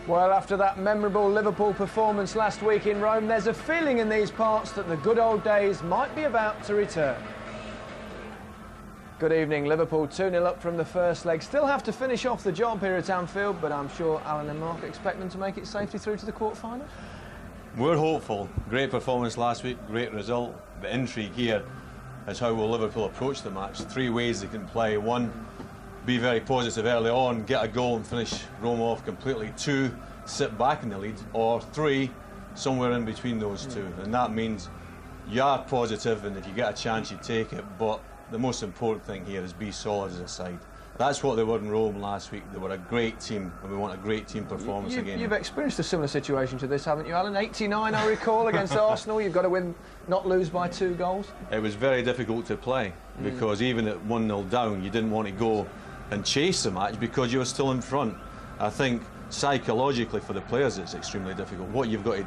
Well, after that memorable Liverpool performance last week in Rome, there's a feeling in these parts that the good old days might be about to return. Good evening. Liverpool 2-0 up from the first leg. Still have to finish off the job here at Anfield, but I'm sure Alan and Mark expect them to make it safely through to the quarter-final. We're hopeful. Great performance last week, great result. The intrigue here is how will Liverpool approach the match. 3 ways they can play. 1, be very positive early on, get a goal and finish Roma off completely. 2, sit back in the lead. Or 3, somewhere in between those two. And that means you are positive, and if you get a chance, you take it. But the most important thing here is be solid as a side. That's what they were in Rome last week. They were a great team, and we want a great team performance again. You've experienced a similar situation to this, haven't you, Alan? 89, I recall, against Arsenal. You've got to win, not lose by 2 goals. It was very difficult to play because even at 1-0 down, you didn't want to go and chase the match because you were still in front. I think psychologically for the players, it's extremely difficult. What you've got to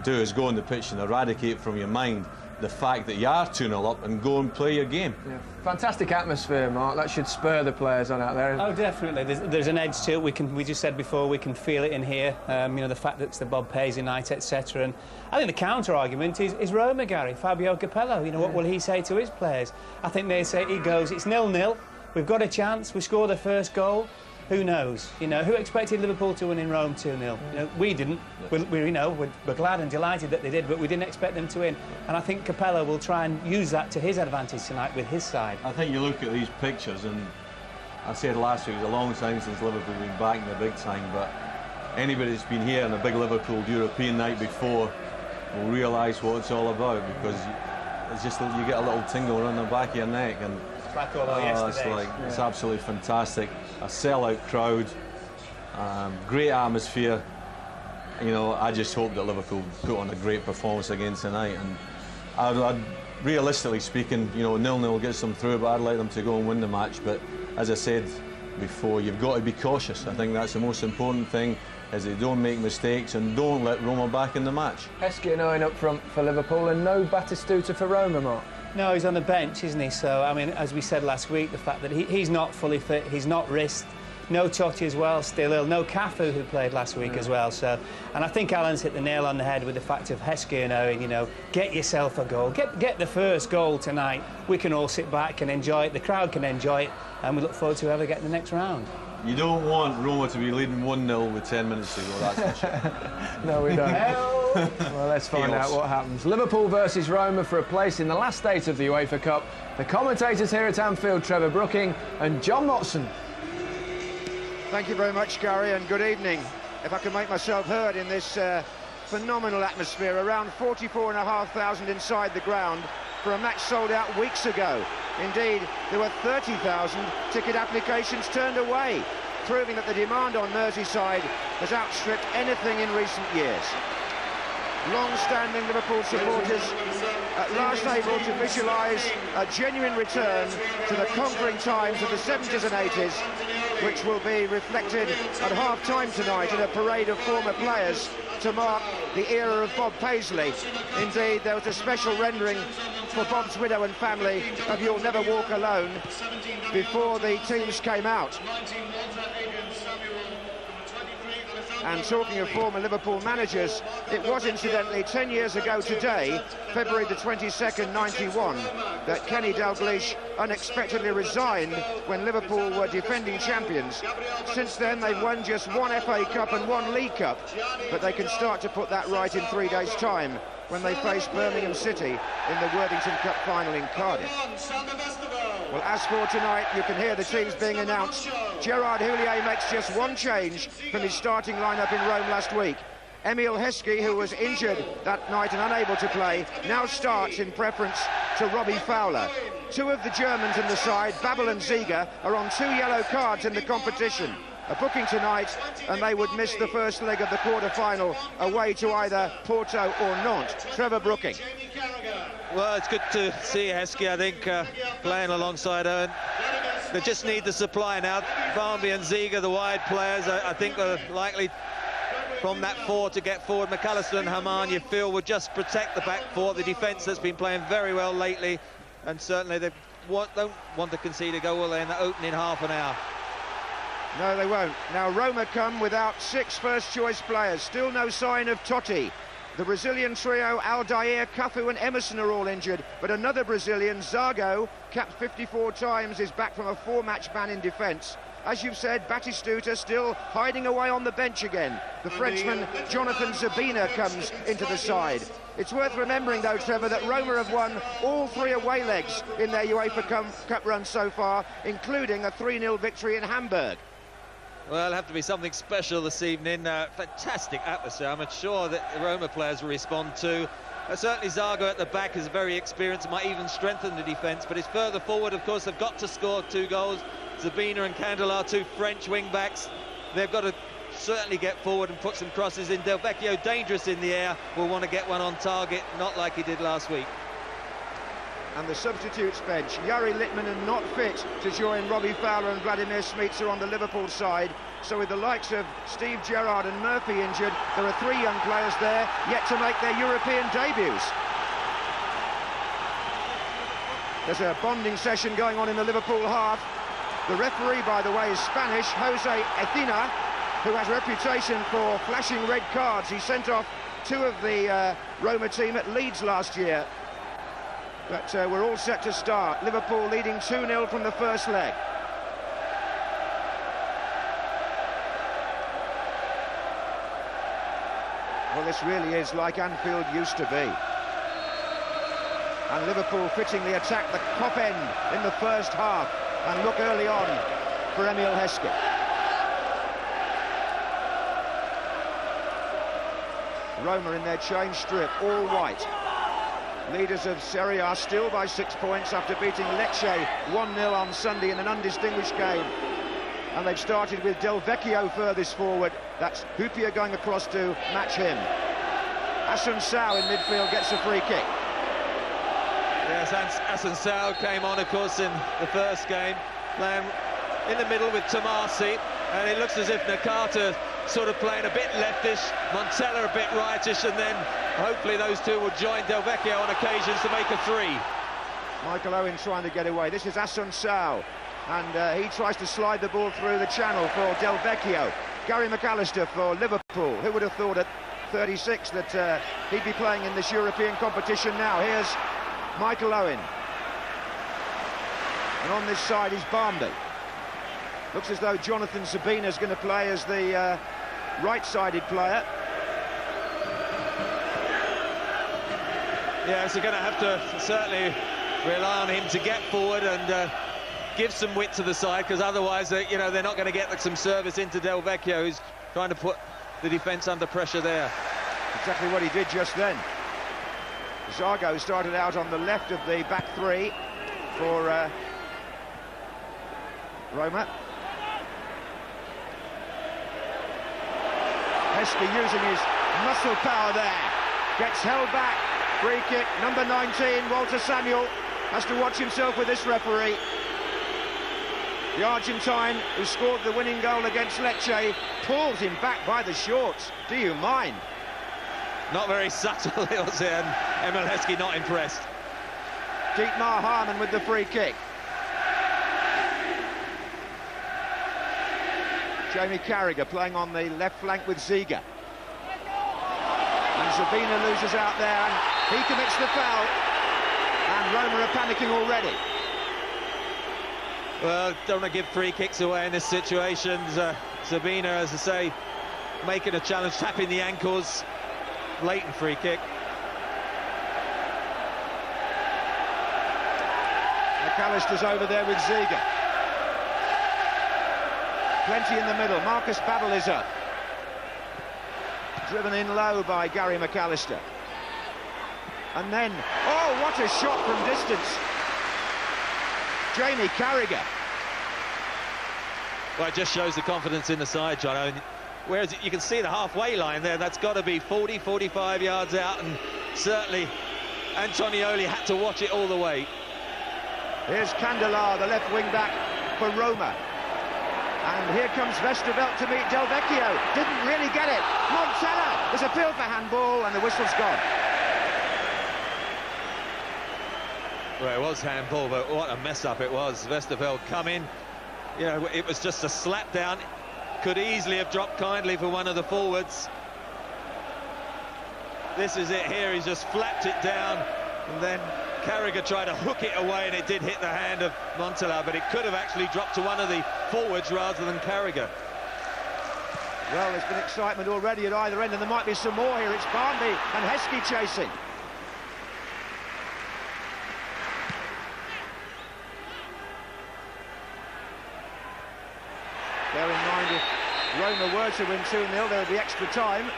do is go on the pitch and eradicate from your mind the fact that you are 2-0 up and go and play your game. Yeah. Fantastic atmosphere, Mark. That should spur the players on out there. Oh, definitely. There's an edge to it. We just said before, we can feel it in here. You know, the fact that it's the Bob Paisley night, etc. And I think the counter-argument is Roma, Gary. Fabio Capello. You know, what will he say to his players? I think they say, he goes, it's 0-0. We've got a chance. We score the first goal. Who knows? You know, who expected Liverpool to win in Rome 2-0? You know, we didn't. We're glad and delighted that they did, but we didn't expect them to win. And I think Capello will try and use that to his advantage tonight with his side. I think you look at these pictures, and I said last week it was a long time since Liverpool been back in the big time, but anybody that's been here on a big Liverpool European night before will realise what it's all about, because it's just you get a little tingle around the back of your neck, and it's absolutely fantastic. A sellout crowd, great atmosphere. You know, I just hope that Liverpool put on a great performance again tonight. And I'd realistically speaking, you know, 0-0 gets them through, but I'd like them to go and win the match. But as I said before, you've got to be cautious. I think that's the most important thing, is they don't make mistakes and don't let Roma back in the match. Heskey and Owen up front for Liverpool, and no Batistuta for Roma, Mark. No, he's on the bench, isn't he? So, I mean, as we said last week, the fact that he's not fully fit, he's not risked. No Totti as well, still ill. No Cafu, who played last week as well. So, and I think Alan's hit the nail on the head with the fact of Heskey and Owen, you know, get yourself a goal. Get the first goal tonight. We can all sit back and enjoy it. The crowd can enjoy it. And we look forward to whoever gets the next round. You don't want Roma to be leading 1-0 with 10 minutes to go, that's for sure. No, we don't. Well, let's find out what happens. Liverpool versus Roma for a place in the last 8 of the UEFA Cup. The commentators here at Anfield, Trevor Brooking and John Motson. Thank you very much, Gary, and good evening. If I can make myself heard in this phenomenal atmosphere, around 44,500 inside the ground for a match sold out weeks ago. Indeed, there were 30,000 ticket applications turned away, proving that the demand on Merseyside has outstripped anything in recent years. Long-standing Liverpool supporters at last able to visualise a genuine return to the conquering times of the 70s and 80s, which will be reflected at half-time tonight in a parade of former players to mark the era of Bob Paisley. Indeed, there was a special rendering for Bob's widow and family of You'll Never Walk Alone before the teams came out. And talking of former Liverpool managers, it was incidentally 10 years ago today, February the 22nd, 91, that Kenny Dalglish unexpectedly resigned when Liverpool were defending champions. Since then, they've won just 1 FA Cup and 1 League Cup, but they can start to put that right in 3 days' time when they face Birmingham City in the Worthington Cup final in Cardiff. Well, as for tonight, you can hear the teams being announced. Gerard Houllier makes just 1 change from his starting lineup in Rome last week. Emil Heskey, who was injured that night and unable to play, now starts in preference to Robbie Fowler. 2 of the Germans in the side, Babbel and Ziege, are on 2 yellow cards in the competition. A booking tonight, and they would miss the first leg of the quarter-final away to either Porto or Nantes. Trevor Brooking. Well, it's good to see Heskey, I think, playing alongside Owen. They just need the supply now. Barmby and Ziege, the wide players, I think are likely from that 4 to get forward. McAllister and Hamann, you feel, would just protect the back 4. The defence that's been playing very well lately, and certainly they don't want to concede a goal in the opening half an hour. No, they won't. Now Roma come without 6 first-choice players. Still no sign of Totti. The Brazilian trio, Aldair, Cafu and Emerson are all injured, but another Brazilian, Zago, capped 54 times, is back from a 4-match ban in defence. As you've said, Batistuta still hiding away on the bench again. The Frenchman, Jonathan Zebina, comes into the side. It's worth remembering, though, Trevor, that Roma have won all 3 away legs in their UEFA Cup run so far, including a 3-0 victory in Hamburg. Well, it'll have to be something special this evening. Fantastic atmosphere. I'm sure that the Roma players will respond to. Certainly Zago at the back is very experienced, might even strengthen the defence, but it's further forward, of course, they've got to score 2 goals. Zebina and Candela, 2 French wing-backs. They've got to certainly get forward and put some crosses in. Delvecchio, dangerous in the air, will want to get one on target, not like he did last week. And the substitutes bench, Jari Litmanen not fit to join Robbie Fowler and Vladimir Smicer on the Liverpool side. So with the likes of Steve Gerrard and Murphy injured, there are 3 young players there yet to make their European debuts. There's a bonding session going on in the Liverpool half. The referee, by the way, is Spanish, Jose Ecina, who has a reputation for flashing red cards. He sent off 2 of the Roma team at Leeds last year. But we're all set to start. Liverpool leading 2-0 from the first leg. Well, this really is like Anfield used to be. And Liverpool fittingly attack the top end in the first half and look early on for Heskey. Roma in their change strip, all white. Leaders of Serie A still by 6 points after beating Lecce 1-0 on Sunday in an undistinguished game. And they've started with Delvecchio furthest forward. That's Hyypia going across to match him. Assuncao in midfield gets a free kick. Yes, Assuncao came on, of course, in the first game, playing in the middle with Tommasi, and it looks as if Nakata sort of playing a bit leftish, Montella a bit rightish, and then hopefully those 2 will join Delvecchio on occasions to make a 3. Michael Owen trying to get away. This is Assuncao, and he tries to slide the ball through the channel for Delvecchio. Gary McAllister for Liverpool. Who would have thought at 36 that he'd be playing in this European competition now? Here's Michael Owen. And on this side is Barmby. Looks as though Jonathan Zebina is going to play as the right-sided player. Yeah, so going to have to certainly rely on him to get forward and give some width to the side, because otherwise, you know, they're not going to get some service into Delvecchio, who's trying to put the defence under pressure there. Exactly what he did just then. Zago started out on the left of the back 3 for Roma. Heskey using his muscle power there. Gets held back. Free kick, number 19, Walter Samuel, has to watch himself with this referee. The Argentine, who scored the winning goal against Lecce, pulls him back by the shorts. Do you mind? Not very subtle, was it? And Heskey not impressed. Dietmar Hamann with the free kick. Jamie Carragher playing on the left flank with Ziege. And Zebina loses out there, and he commits the foul. And Roma are panicking already. Well, don't want to give free kicks away in this situation. Zebina, as I say, making a challenge, tapping the ankles. Blatant free kick. McAllister's over there with Ziege. Plenty in the middle. Marcus Babbel is up. Driven in low by Gary McAllister. And then, oh, what a shot from distance. Jamie Carragher. Well, it just shows the confidence in the side, John. I mean, whereas you can see the halfway line there, that's got to be 40, 45 yards out, and certainly Antonioli had to watch it all the way. Here's Candela, the left wing back for Roma. And here comes Westerveld to meet Delvecchio. Didn't really get it. Montella, there's a appeal for handball, and the whistle's gone. Well, it was handball, but what a mess up it was. Westerveld come in, Yeah, it was just a slap down. Could easily have dropped kindly for one of the forwards. This is it here, he's just flapped it down, and then Carragher tried to hook it away, and it did hit the hand of Montella, but it could have actually dropped to one of the forwards rather than Carragher. Well, there's been excitement already at either end, and there might be some more here. It's Barmby and Heskey chasing. Bear in mind, if Roma were to win 2-0, there would be extra time.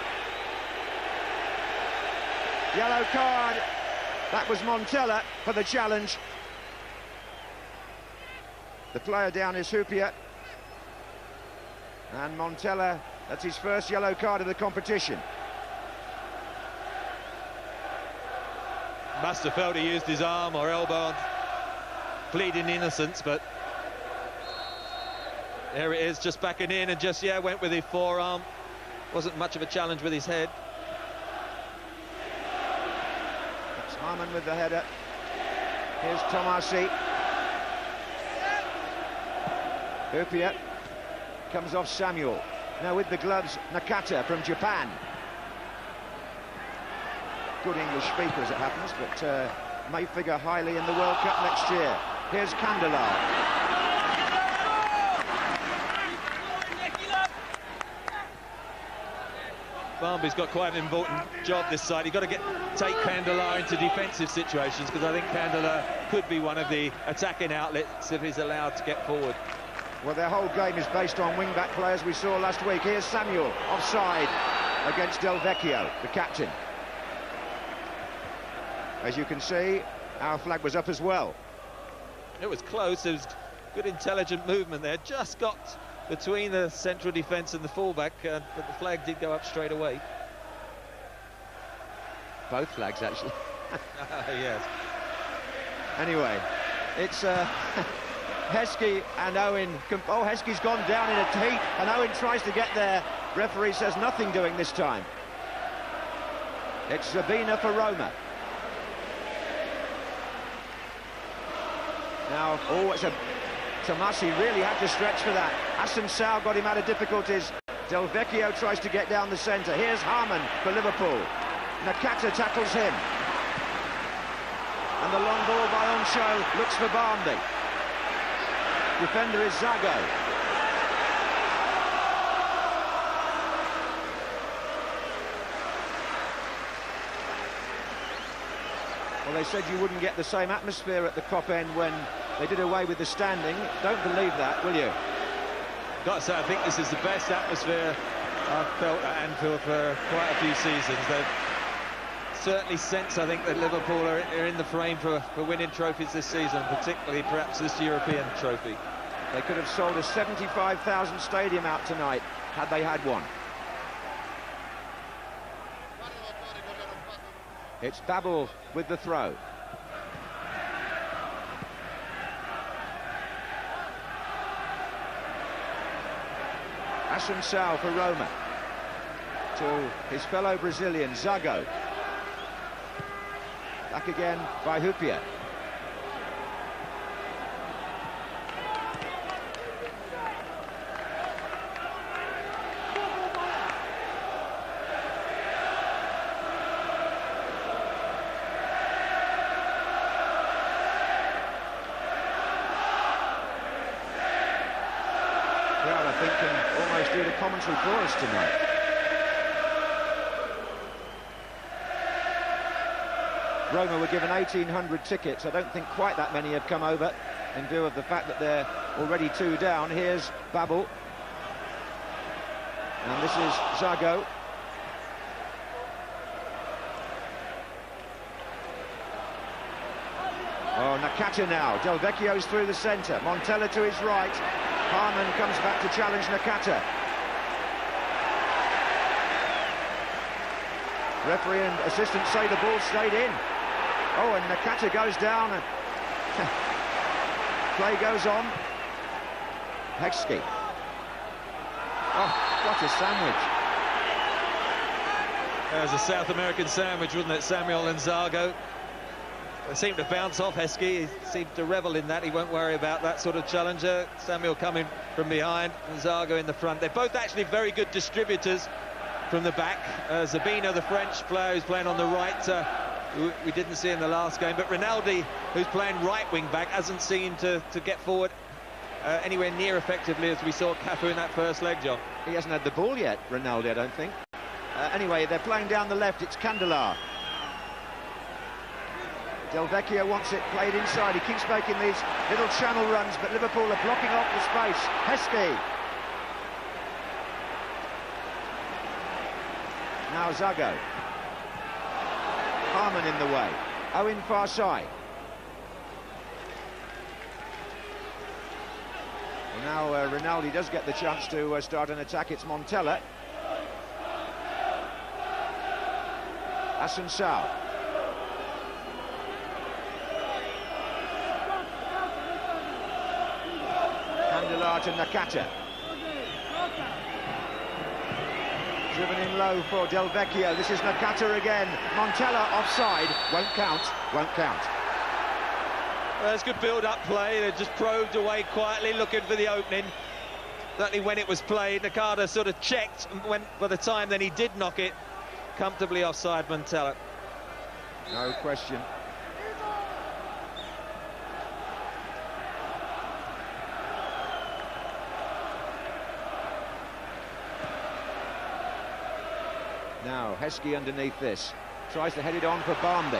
Yellow card. That was Montella for the challenge. The player down is Hyypia. And Montella, that's his first yellow card of the competition. Must have felt he used his arm or elbow, pleading innocence, but there it is, just backing in and just, went with his forearm. Wasn't much of a challenge with his head. That's Hamann with the header. Here's Tommasi. Hyypia comes off Samuel. Now with the gloves, Nakata from Japan. Good English speaker, as it happens, but may figure highly in the World Cup next year. Here's Candela. Barmby's got quite an important job this side. You've got to take Candela into defensive situations, because I think Candela could be one of the attacking outlets if he's allowed to get forward. Well, their whole game is based on wing-back players we saw last week. Here's Samuel, offside against Delvecchio, the captain. As you can see, our flag was up as well. It was close. There was good intelligent movement there. Just got between the central defence and the fullback, but the flag did go up straight away. Both flags, actually. Yes. Anyway, it's Heskey and Owen. Oh, Heskey's gone down in a heap, and Owen tries to get there. Referee says nothing doing this time. It's Zebina for Roma. Now, oh, it's a... Tommasi really had to stretch for that. Assuncao got him out of difficulties. Delvecchio tries to get down the centre. Here's Hamann for Liverpool. Nakata tackles him. And the long ball by Henchoz looks for Barmby. Defender is Zago. Well, they said you wouldn't get the same atmosphere at the Coppa end when they did away with the standing. Don't believe that, will you? Got to say, I think this is the best atmosphere I've felt at Anfield for quite a few seasons. They've certainly sense, I think, that Liverpool are in the frame for winning trophies this season, particularly perhaps this European trophy. They could have sold a 75,000 stadium out tonight had they had one. It's Babbel with the throw. Assuncao for Roma. To his fellow Brazilian, Zago. Back again by Hyypia. Crowd, I think, can almost do the commentary for us tonight. Roma were given 1,800 tickets. I don't think quite that many have come over in view of the fact that they're already 2 down. Here's Babbel. And this is Zago. Oh, Nakata now. Delvecchio's through the centre. Montella to his right. Hamann comes back to challenge Nakata. Referee and assistant say the ball stayed in. Oh, and Nakata goes down and play goes on. Heskey. Oh, what a sandwich. There's a South American sandwich, wasn't it? Samuel and Zago. seemed to bounce off Heskey. He seemed to revel in that. He won't worry about that sort of challenger. Samuel coming from behind, and Zago in the front. They're both actually very good distributors from the back. Zebina, the French player who's playing on the right, we didn't see in the last game, but Rinaldi, who's playing right wing back, hasn't seemed to get forward anywhere near effectively as we saw Cafu in that first leg, John. He hasn't had the ball yet, Rinaldi, I don't think. Anyway, they're playing down the left. It's Candela. Delvecchio wants it played inside. He keeps making these little channel runs, but Liverpool are blocking off the space. Heskey. Now Zago. Hamann in the way. Owen far side. And now Rinaldi does get the chance to start an attack. It's Montella. Assuncao. Candela to Nakata. Driven in low for Delvecchio. This is Nakata again. Montella offside. Won't count. Won't count. Well, there's good build-up play. They just probed away quietly, looking for the opening. Certainly when it was played, Nakata sort of checked, and went by the time then he did knock it comfortably offside Montella. No question. Now Heskey underneath this, tries to head it on for Barmby.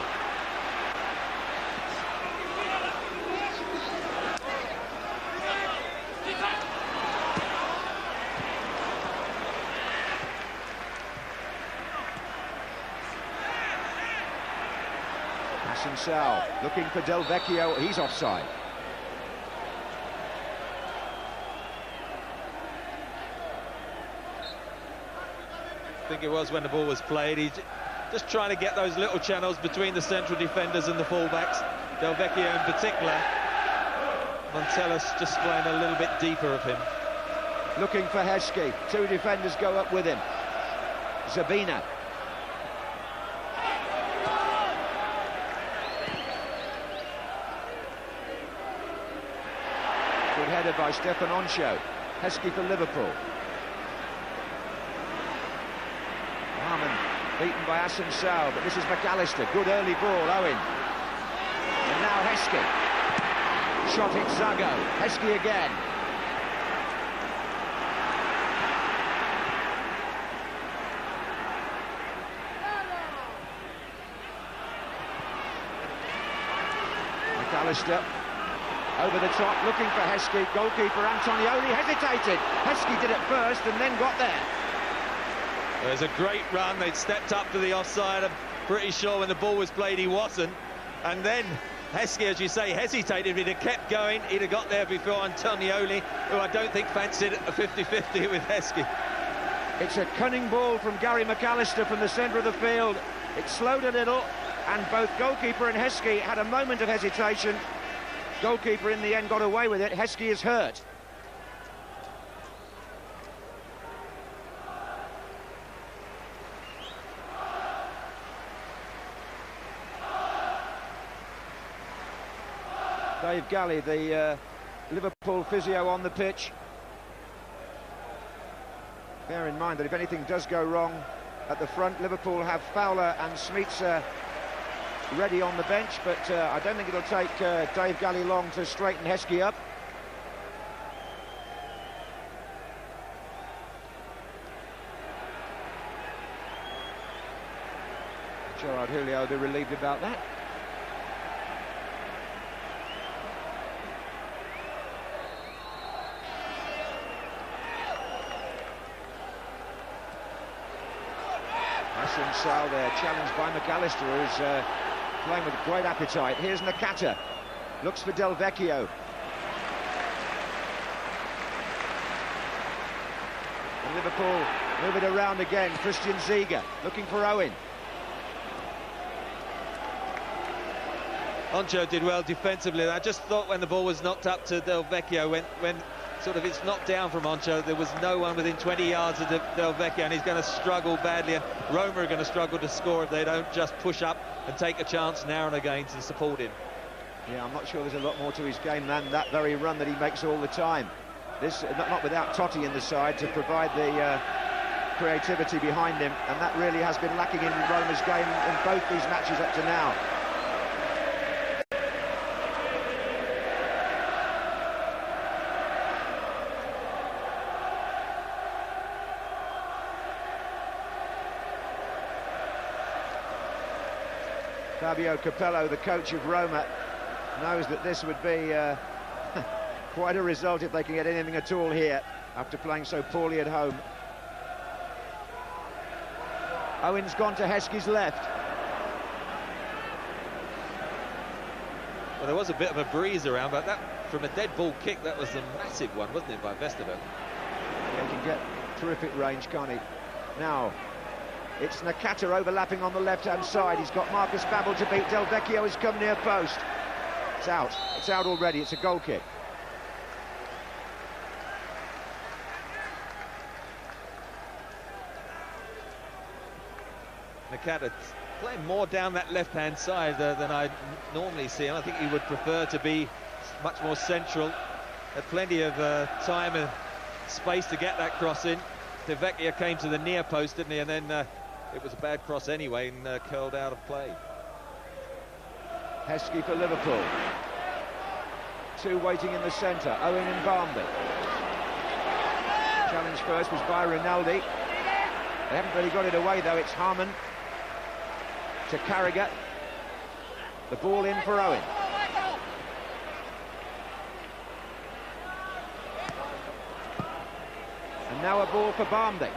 Assuncao looking for Delvecchio, he's offside. I think it was when the ball was played. He's just trying to get those little channels between the central defenders and the fullbacks. Delvecchio in particular. Montella's just playing a little bit deeper of him. Looking for Heskey. Two defenders go up with him. Zebina. Good header by Stefan Oncho. Heskey for Liverpool. Hamann beaten by Assuncao, but this is McAllister. Good early ball, Owen. And now Heskey. Shot it, Zago. Heskey again. McAllister over the top, looking for Heskey. Goalkeeper Antonioli hesitated. Heskey did it first and then got there. There's a great run. They'd stepped up to the offside. I'm pretty sure when the ball was played he wasn't. And then Heskey, as you say, hesitated. If he'd have kept going, he'd have got there before Antonioli, who I don't think fancied a 50-50 with Heskey. It's a cunning ball from Gary McAllister from the centre of the field. It slowed a little, and both goalkeeper and Heskey had a moment of hesitation. Goalkeeper in the end got away with it. Heskey is hurt. Dave Galley, the Liverpool physio on the pitch. Bear in mind that if anything does go wrong at the front, Liverpool have Fowler and Smicer ready on the bench, but I don't think it'll take Dave Galley long to straighten Heskey up. Gerard Houllier will be relieved about that. Assuncao there, challenged by McAllister, who's playing with great appetite. Here's Nakata, looks for Delvecchio. And Liverpool move it around again. Christian Ziege looking for Owen. Oncho did well defensively. I just thought when the ball was knocked up to Delvecchio, when sort of it's knocked down from Henchoz. There was no one within 20 yards of Delvecchio, and he's going to struggle badly, and Roma are going to struggle to score if they don't just push up and take a chance now and again to support him. Yeah, I'm not sure there's a lot more to his game than that very run that he makes all the time. This not without Totti in the side to provide the creativity behind him, and that really has been lacking in Roma's game in both these matches up to now. Fabio Capello, the coach of Roma, knows that this would be quite a result if they can get anything at all here after playing so poorly at home. Owen's gone to Heskey's left. Well, there was a bit of a breeze around, but that, from a dead ball kick, that was a massive one, wasn't it, by Westerveld? Yeah, he can get terrific range, can't he? Now, it's Nakata overlapping on the left-hand side. He's got Marcus Babbel to beat. Delvecchio has come near post. It's out. It's out already. It's a goal kick. Nakata playing more down that left-hand side than I normally see him. I think he would prefer to be much more central. Had plenty of time and space to get that cross in. Delvecchio came to the near post, didn't he? And then it was a bad cross anyway and curled out of play. Heskey for Liverpool. Two waiting in the centre, Owen and Barmby. Challenge first was by Rinaldi. They haven't really got it away though. It's Hamann to Carragher. The ball in for Owen. And now a ball for Barmby.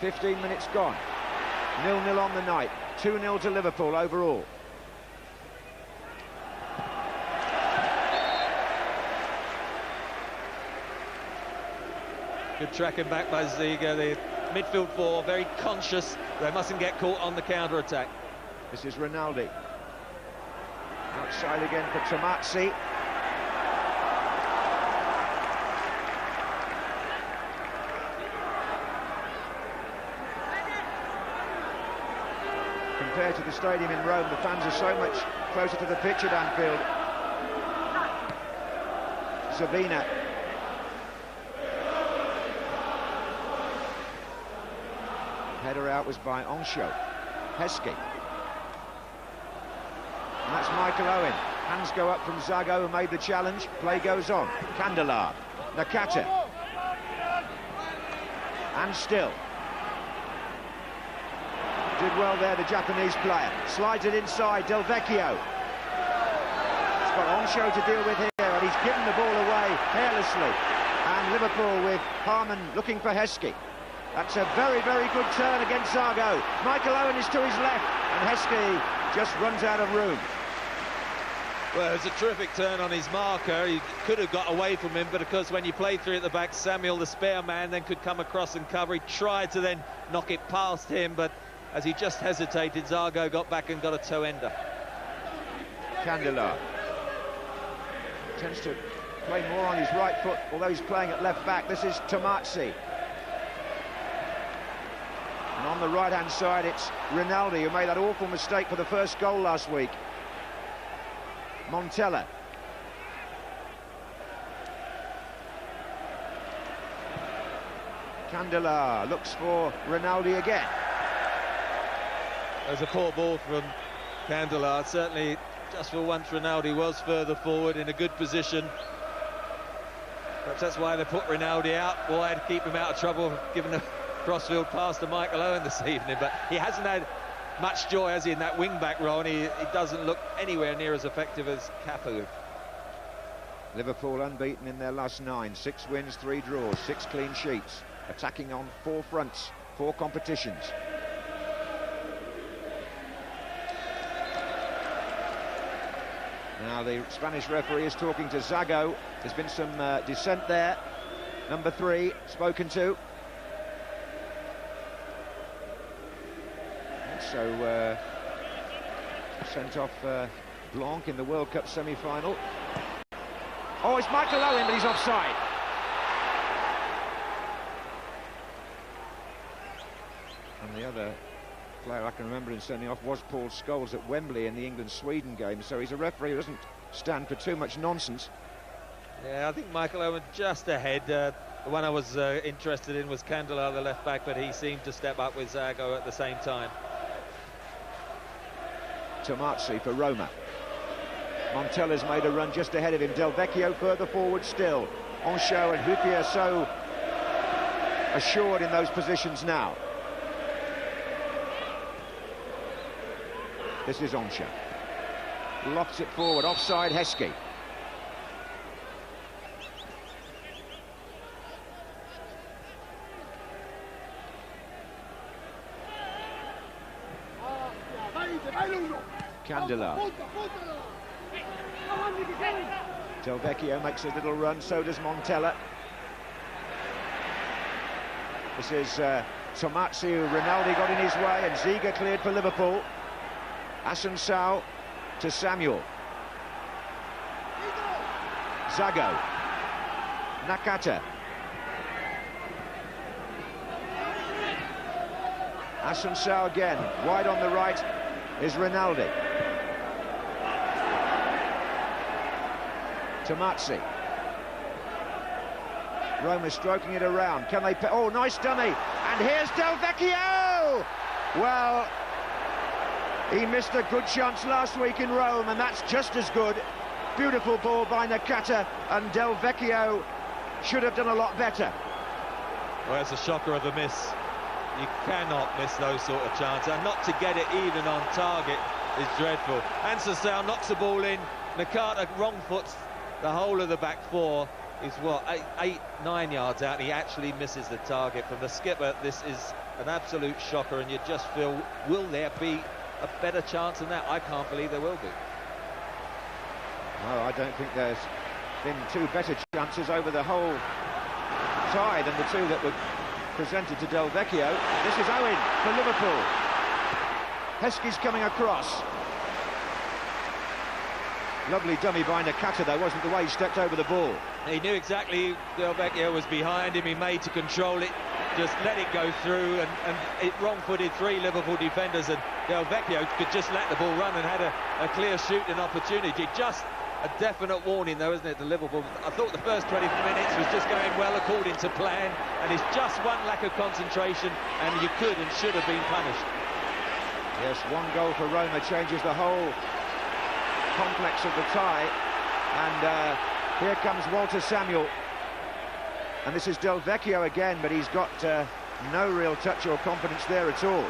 15 minutes gone. 0-0 on the night. 2-0 to Liverpool overall. Good tracking back by Ziege. The midfield four very conscious. They mustn't get caught on the counter-attack. This is Rinaldi. Outside again for Tommasi. Compared to the stadium in Rome, the fans are so much closer to the pitch at Anfield. Zebina. Header out was by Henchoz. Heskey. And that's Michael Owen. Hands go up from Zago, who made the challenge. Play goes on. Candela. Nakata. And still. Did well there, the Japanese player. Slides it inside, Delvecchio. He's got Henchoz to deal with here, and he's given the ball away carelessly. And Liverpool with Hamann looking for Heskey. That's a very, very good turn against Zago. Michael Owen is to his left, and Heskey just runs out of room. Well, it was a terrific turn on his marker. He could have got away from him, but of course when you play through at the back, Samuel, the spare man, then could come across and cover. He tried to then knock it past him, but as he just hesitated, Zago got back and got a toe-ender. Candela tends to play more on his right foot, although he's playing at left back. This is Tommasi. And on the right-hand side, it's Rinaldi, who made that awful mistake for the first goal last week. Montella. Candela looks for Rinaldi again. There's a poor ball from Candela. Certainly, just for once, Rinaldi was further forward in a good position. Perhaps that's why they put Rinaldi out wide to keep him out of trouble, given a crossfield pass to Michael Owen this evening. But he hasn't had much joy, has he, in that wing-back role, and he doesn't look anywhere near as effective as Coppa. Liverpool unbeaten in their last 9. 6 wins, 3 draws, 6 clean sheets. Attacking on 4 fronts, 4 competitions. Now the Spanish referee is talking to Zago. There's been some dissent there. Number 3 spoken to. Also sent off Blanc in the World Cup semi-final. Oh, it's Michael Owen, but he's offside. And the other player I can remember in sending off was Paul Scholes at Wembley in the England-Sweden game, so he's a referee who doesn't stand for too much nonsense. Yeah, I think Michael Owen just ahead. The one I was interested in was Candela, the left back, but he seemed to step up with Zago at the same time. Tommasi for Roma. Montella's made a run just ahead of him. Delvecchio further forward still. Henchoz and Hyypia so assured in those positions now. This is Henchoz. Lofts it forward, offside Heskey. Candela. Delvecchio makes a little run, so does Montella. This is Tommasi, who Rinaldi got in his way, and Ziege cleared for Liverpool. Assuncao to Samuel. Zago. Nakata. Assuncao again. Wide on the right is Rinaldi. Tommasi. Roma stroking it around. Can they... Oh, nice dummy. And here's Delvecchio! Well, he missed a good chance last week in Rome, and that's just as good. Beautiful ball by Nakata, and Delvecchio should have done a lot better. Well, it's a shocker of a miss. You cannot miss those sort of chances, and not to get it even on target is dreadful. Assuncao knocks the ball in. Nakata wrong foots the whole of the back four. Is what, 8-9 yards out. He actually misses the target. From the skipper, this is an absolute shocker, and you just feel, will there be a better chance than that? I can't believe there will be. No, I don't think there's been two better chances over the whole tie than the two that were presented to Delvecchio. This is Owen for Liverpool. Heskey's coming across. Lovely dummy by Nakata, though, wasn't the way he stepped over the ball. He knew exactly Delvecchio was behind him. He made to control it, just let it go through, and it wrong-footed three Liverpool defenders, and Delvecchio could just let the ball run and had a clear shooting opportunity. Just a definite warning, though, isn't it, to Liverpool? I thought the first 20 minutes was just going well according to plan, and it's just one lack of concentration, and you could and should have been punished. Yes, one goal for Roma changes the whole complex of the tie, and here comes Walter Samuel, and this is Delvecchio again, but he's got no real touch or confidence there at all.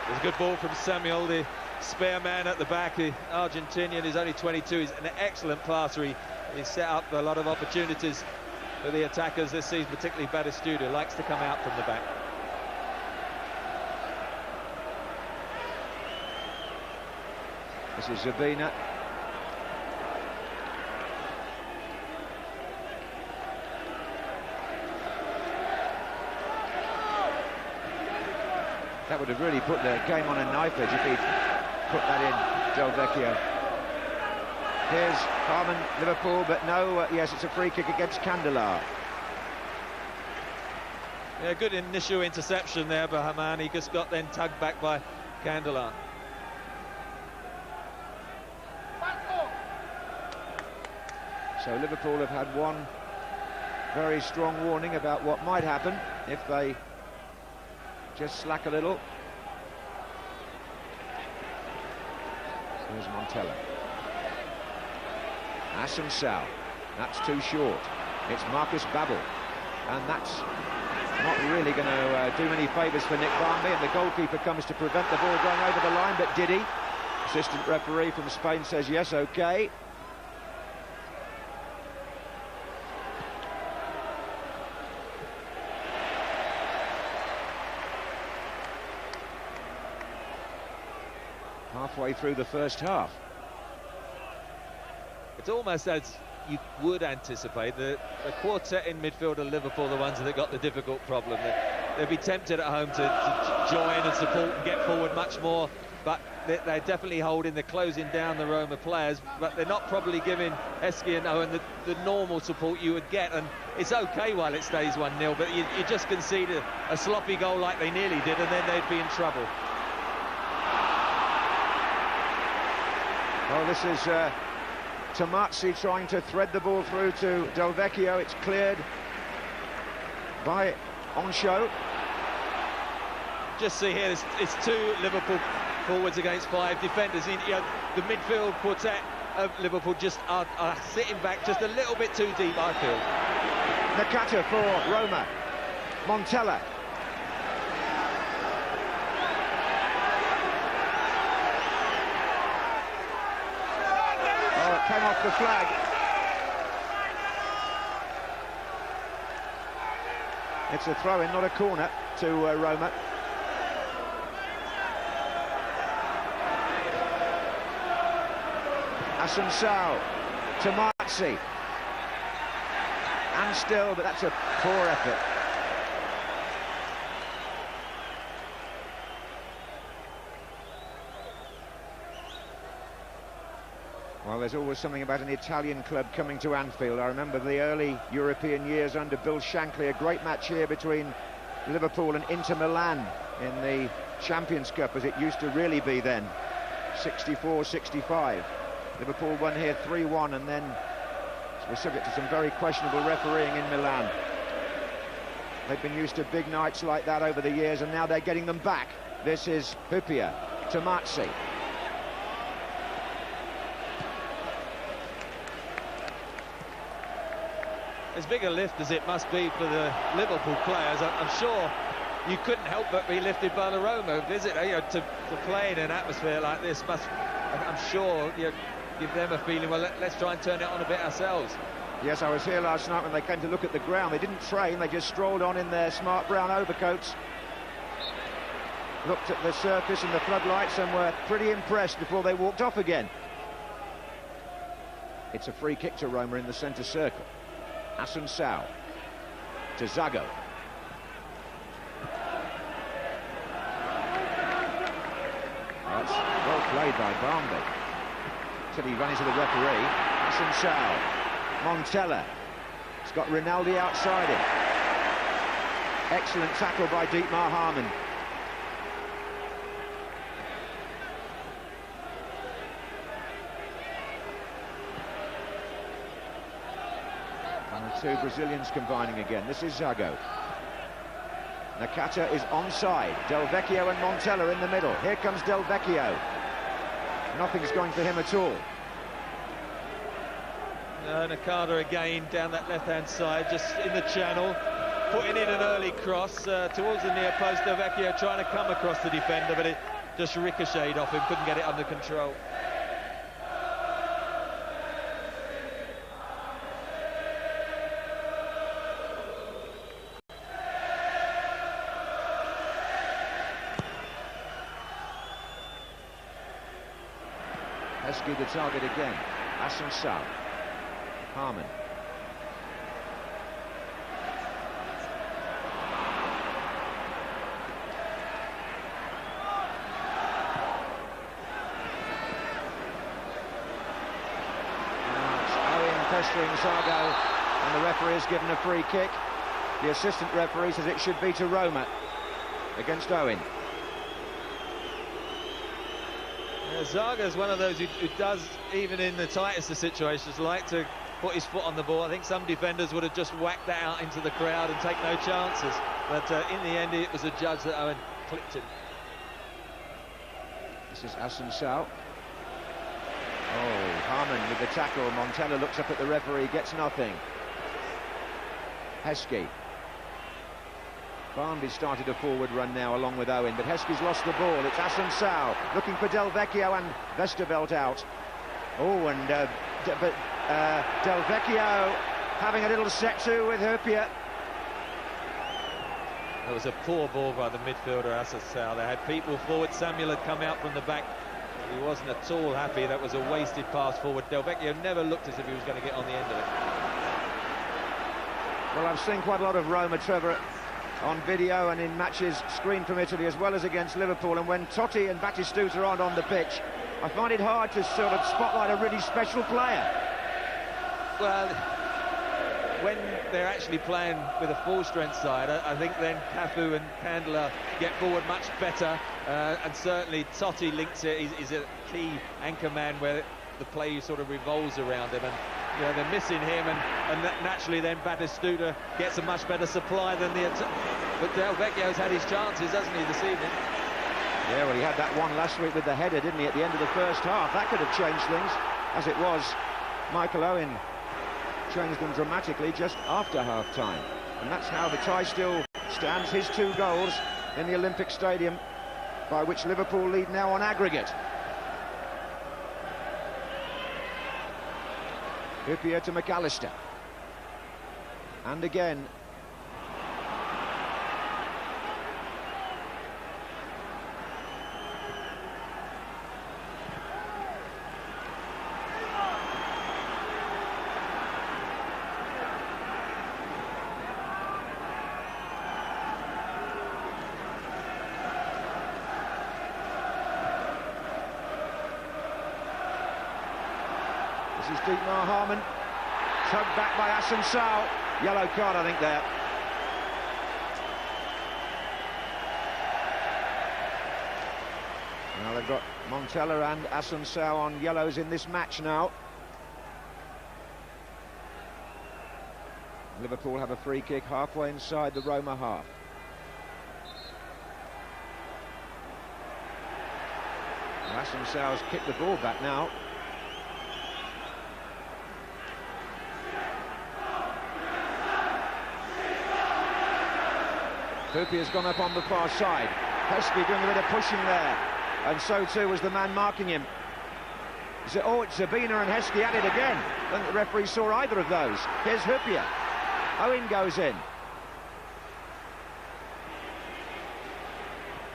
There's a good ball from Samuel, the spare man at the back. The Argentinian is only 22. He's an excellent passer. He's set up a lot of opportunities for the attackers this season, particularly Batistuta, likes to come out from the back. This is Zebina. That would have really put the game on a knife edge if he'd put that in, Delvecchio. Here's Hamann, Liverpool, but no, yes, it's a free kick against Candela. Yeah, good initial interception there by Hamann. He just got then tugged back by Candela. So Liverpool have had one very strong warning about what might happen if they just slack a little. Here's Montella. Assuncao. That's too short. It's Marcus Babbel. And that's not really going to do many favours for Nick Barmby, and the goalkeeper comes to prevent the ball going over the line, but did he? Assistant referee from Spain says yes, OK. Halfway through the first half. It's almost as you would anticipate. The quartet in midfield of Liverpool, the ones that got the difficult problem. They'd be tempted at home to join and support and get forward much more but they're definitely holding, they're closing down the Roma players, but they're not probably giving Heskey and Owen the normal support you would get, and it's okay while it stays 1-0, but you just concede a sloppy goal like they nearly did, and then they'd be in trouble. Well, this is Tommasi trying to thread the ball through to Delvecchio. It's cleared by Henchoz. Just see here, it's 2 Liverpool forwards against 5 defenders. You know, the midfield quartet of Liverpool just are sitting back just a little bit too deep, I feel. Nakata for Roma. Montella. Oh, it came off the flag. It's a throw-in, not a corner to Roma. Assuncao, Tommasi, and still, but that's a poor effort. Well, there's always something about an Italian club coming to Anfield. I remember the early European years under Bill Shankly, a great match here between Liverpool and Inter Milan in the Champions Cup, as it used to really be then, 64-65. Liverpool won here 3-1, and then we're subject to some very questionable refereeing in Milan. They've been used to big nights like that over the years, and now they're getting them back. This is Hyypia, Tommasi. As big a lift as it must be for the Liverpool players, I'm sure you couldn't help but be lifted by the Roma visit. You know, to play in an atmosphere like this must, I'm sure, you know, give them a feeling, well, let's try and turn it on a bit ourselves. Yes, I was here last night when they came to look at the ground. They didn't train, they just strolled on in their smart brown overcoats, looked at the surface and the floodlights, and were pretty impressed before they walked off again. It's a free kick to Roma in the centre circle. Assuncao to Zago. That's well played by Barmby. Till he ran into the referee. Assuncao, Montella. It's got Rinaldi outside him. Excellent tackle by Dietmar Hamann. And the 2 Brazilians combining again. This is Zago. Nakata is onside. Delvecchio and Montella in the middle. Here comes Delvecchio. Nothing's going for him at all. Nakata again down that left-hand side, just in the channel, putting in an early cross towards the near post. Delvecchio trying to come across the defender, but it just ricocheted off him, couldn't get it under control. Heskey the target again. Assuncao. Hamann. It's Owen pestering Zago, and the referee has given a free kick. The assistant referee says it should be to Roma against Owen. Zaga's one of those who does, even in the tightest of situations, like to put his foot on the ball. I think some defenders would have just whacked that out into the crowd and take no chances. But in the end, it was a judge that Owen clipped him. This is Assuncao. Oh, Hamann with the tackle. Montella looks up at the referee, gets nothing. Heskey. Barmby started a forward run now along with Owen, but Heskey's lost the ball. It's Assuncao looking for Delvecchio, and Westerveld out. Oh, and Delvecchio having a little set to with Hyypia. It was a poor ball by the midfielder Assuncao. They had people forward. Samuel had come out from the back. He wasn't at all happy. That was a wasted pass forward. Delvecchio never looked as if he was going to get on the end of it. Well, I've seen quite a lot of Roma, Trevor, on video and in matches screened from Italy as well as against Liverpool, and when Totti and Batistuta aren't on the pitch, I find it hard to sort of spotlight a really special player. Well, when they're actually playing with a full-strength side, I think then Cafu and Candela get forward much better, and certainly Totti links it. He's a key anchor man where the play sort of revolves around him, and you know, they're missing him, and naturally then Batistuta gets a much better supply than the attack. But Delvecchio's had his chances, hasn't he, this evening? Yeah, well, he had that one last week with the header, didn't he, at the end of the first half. That could have changed things. As it was, Michael Owen changed them dramatically just after half-time. And that's how the tie still stands. His 2 goals in the Olympic Stadium, by which Liverpool lead now on aggregate. Hyypia to McAllister. And again. This is Dietmar Hamann, tugged back by Assuncao. Yellow card, I think, there. Now they've got Montella and Assuncao on yellows in this match now. Liverpool have a free kick halfway inside the Roma half. Assuncao's kicked the ball back now. Hyypia's gone up on the far side. Heskey doing a bit of pushing there, and so too was the man marking him. Oh, it's Zebina and Heskey at it again. I don't think the referee saw either of those. Here's Hyypia. Owen goes in.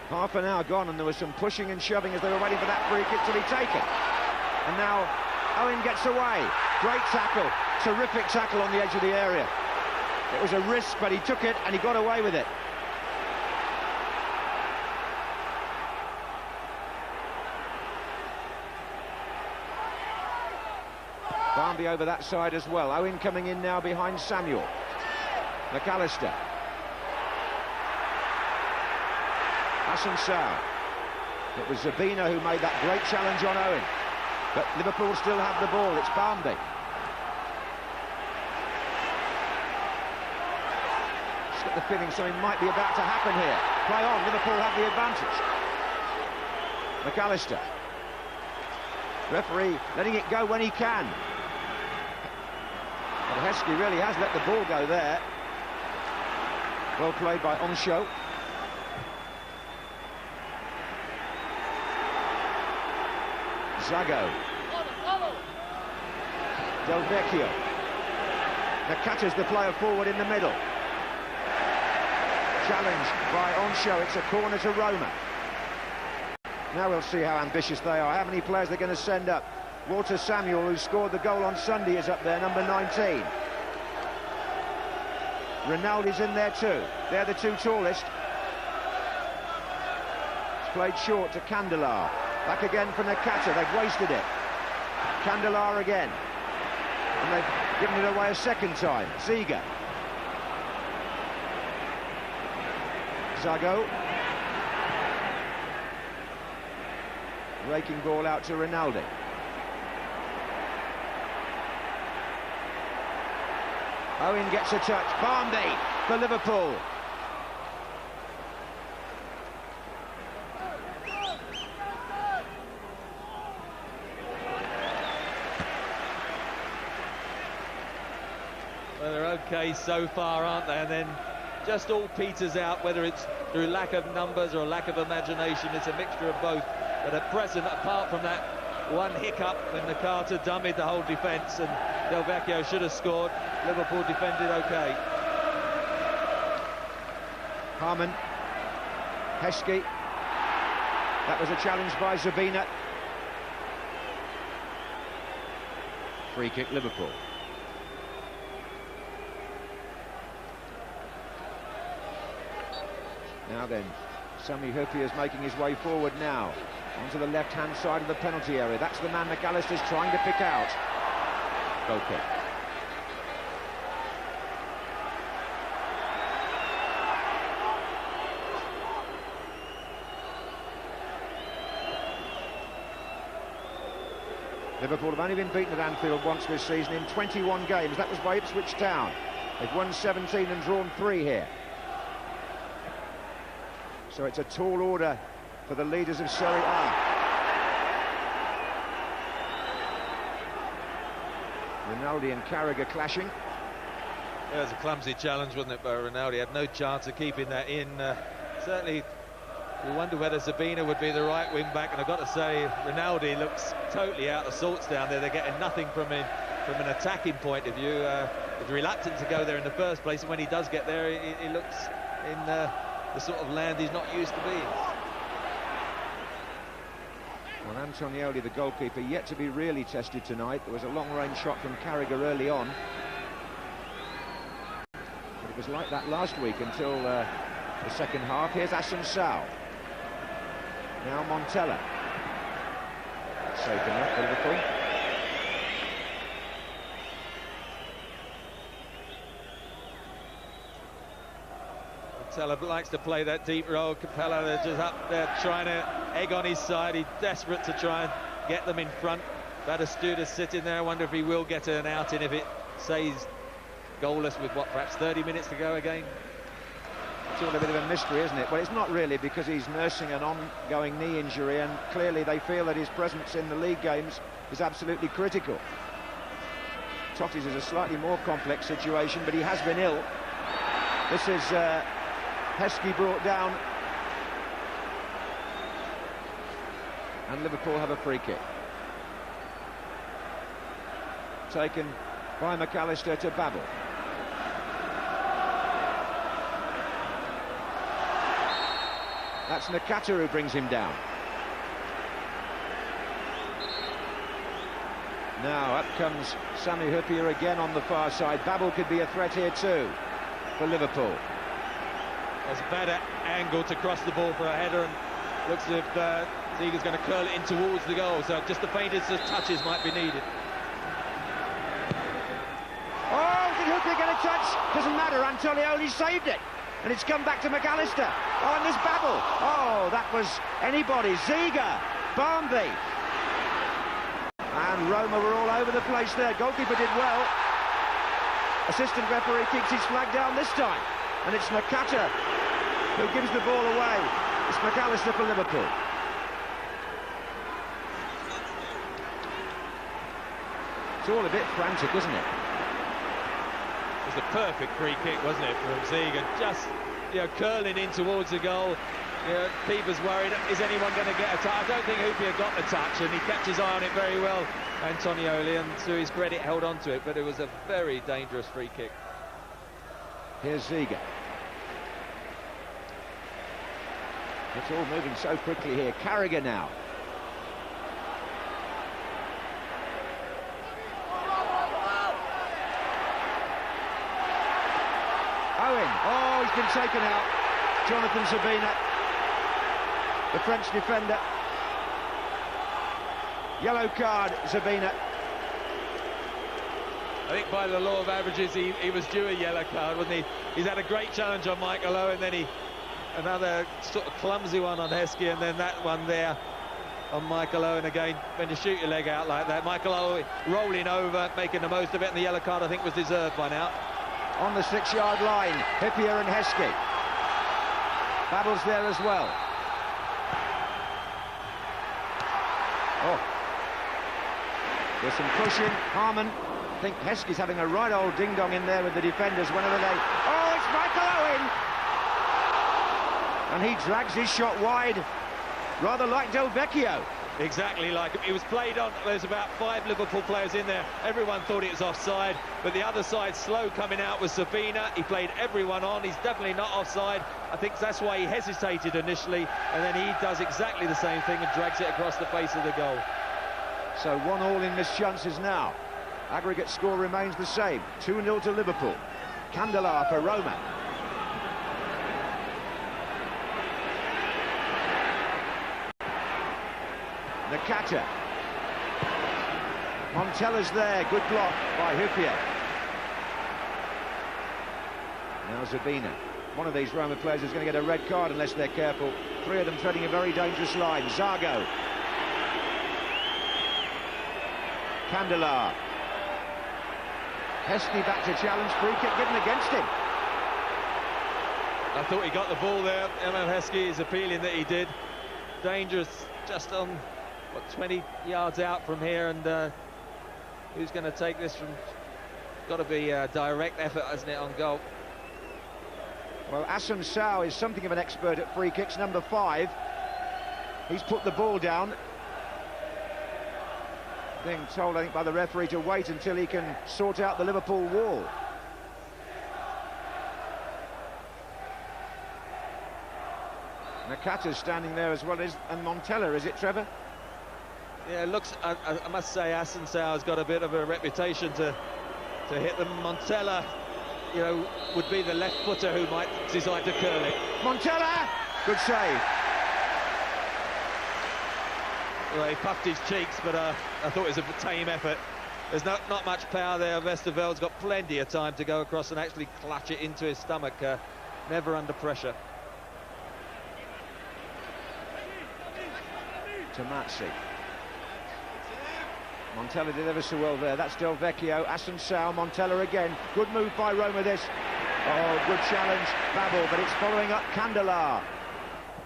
Half an hour gone, and there was some pushing and shoving as they were waiting for that free kick to be taken. And now Owen gets away. Great tackle, terrific tackle on the edge of the area. It was a risk, but he took it and he got away with it. Barmby over that side as well. Owen coming in now behind Samuel. McAllister. Assuncao. It was Zebina who made that great challenge on Owen. But Liverpool still have the ball. It's Barmby. Just got the feeling something might be about to happen here. Play on. Liverpool have the advantage. McAllister. Referee letting it go when he can. But Heskey really has let the ball go there. Well played by Onsho. Zago. Delvecchio. Nakata's the player forward in the middle. Challenge by Onsho. It's a corner to Roma. Now we'll see how ambitious they are. How many players they're going to send up. Walter Samuel, who scored the goal on Sunday, is up there, number 19. Rinaldi's in there too. They're the 2 tallest. It's played short to Candela. Back again for Nakata. They've wasted it. Candela again. And they've given it away a second time. Ziege. Zago. Raking ball out to Rinaldi. Owen gets a touch. Barmby for Liverpool. Well, they're okay so far, aren't they? And then just all peters out, whether it's through lack of numbers or lack of imagination. It's a mixture of both. But at present, apart from that one hiccup when Nakata dummied the whole defence and Delvecchio should have scored, Liverpool defended okay. Hamann. Heskey. That was a challenge by Zebina. Free kick, Liverpool. Now then, Hyypia is making his way forward now, onto the left-hand side of the penalty area. That's the man McAllister's trying to pick out. Goal kick. Liverpool have only been beaten at Anfield once this season in 21 games. That was by Ipswich Town. They've won 17 and drawn 3 here. So it's a tall order for the leaders of Serie A. Rinaldi and Carragher clashing. It was a clumsy challenge, wasn't it, by Rinaldi? Had no chance of keeping that in. Certainly, we wonder whether Zebina would be the right wing-back, and I've got to say, Rinaldi looks totally out of sorts down there. They're getting nothing from him from an attacking point of view. He's reluctant to go there in the first place, and when he does get there, he looks in the sort of land he's not used to being. Well, Antonioli, the goalkeeper, yet to be really tested tonight. There was a long-range shot from Carragher early on. But it was like that last week until the second half. Here's Assuncao. Now Montella. Safe enough for Liverpool. Montella likes to play that deep role. Capella, they're just up there trying to egg on his side. He's desperate to try and get them in front. Batistuta sitting there. I wonder if he will get an outing if it stays goalless with, what, perhaps 30 minutes to go again. It's all a bit of a mystery, isn't it? Well, it's not really, because he's nursing an ongoing knee injury, and clearly they feel that his presence in the league games is absolutely critical. Totti's is a slightly more complex situation, but he has been ill. This is Heskey brought down, and Liverpool have a free kick. Taken by McAllister to Babbel. That's Nakata who brings him down. Now up comes Hyypia again on the far side. Babbel could be a threat here too for Liverpool. There's a better angle to cross the ball for a header, and looks as if Ziege's going to curl it in towards the goal, so just the faintest of touches might be needed. Oh, did Hyypia get a touch? Doesn't matter, Antonioli saved it. And it's come back to McAllister. Oh, and there's Babbel. Oh, that was anybody. Ziege, Barmby. And Roma were all over the place there. Goalkeeper did well. Assistant referee keeps his flag down this time. And it's Nakata who gives the ball away. It's McAllister for Liverpool. It's all a bit frantic, isn't it? It was a perfect free kick, wasn't it, from Ziege? Just, curling in towards the goal. Keeper's worried, is anyone going to get a touch? I don't think Hyypia got the touch, and he kept his eye on it very well, Antonioli, and to his credit held on to it, but it was a very dangerous free kick. Here's Ziege. It's all moving so quickly here. Carragher now. Owen. Oh, he's been taken out. Jonathan Zebina, the French defender. Yellow card, Zebina. I think by the law of averages, he was due a yellow card, wasn't he? He's had a great challenge on Michael Owen, then another sort of clumsy one on Heskey, and then that one there on Michael Owen again. When you shoot your leg out like that, Michael Owen rolling over, making the most of it, and the yellow card I think was deserved by now. On the 6-yard line, Hyypia and Heskey. Babbel's there as well. Oh. There's some pushing. Hamann. I think Heskey's having a right old ding-dong in there with the defenders whenever they... Oh, it's Michael Owen! And he drags his shot wide, rather like Delvecchio. Exactly like him. It was played on. There's about 5 Liverpool players in there. Everyone thought it was offside, but the other side slow coming out was Zebina. He played everyone on. He's definitely not offside. I think that's why he hesitated initially, and then he does exactly the same thing and drags it across the face of the goal. So 1-1 in missed chances now. Aggregate score remains the same. 2-0 to Liverpool. Candela for Roma. Nakata. Montella's there, good block by Hyypia. Now Zebina. One of these Roma players is going to get a red card unless they're careful. Three of them treading a very dangerous line. Zago. Candela. Heskey back to challenge, free kick given against him. I thought he got the ball there. Heskey is appealing that he did. Dangerous, just on, what, 20 yards out from here, and who's going to take this from... Got to be a direct effort, hasn't it, on goal? Well, Assuncao is something of an expert at free kicks, number 5. He's put the ball down. Being told, I think, by the referee to wait until he can sort out the Liverpool wall. Nakata's standing there as well, and Montella, is it, Trevor? Yeah, it looks, I must say, Assuncao's got a bit of a reputation to hit them. Montella, you know, would be the left footer who might decide to curl it. Montella! Good save. Well, he puffed his cheeks, but I thought it was a tame effort. There's not much power there. Westerveld's got plenty of time to go across and actually clutch it into his stomach, never under pressure. Tommasi. Montella did ever so well there. That's Delvecchio. Assuncao, Montella again. Good move by Roma, this. Oh, good challenge. Babbel, but it's following up Candela.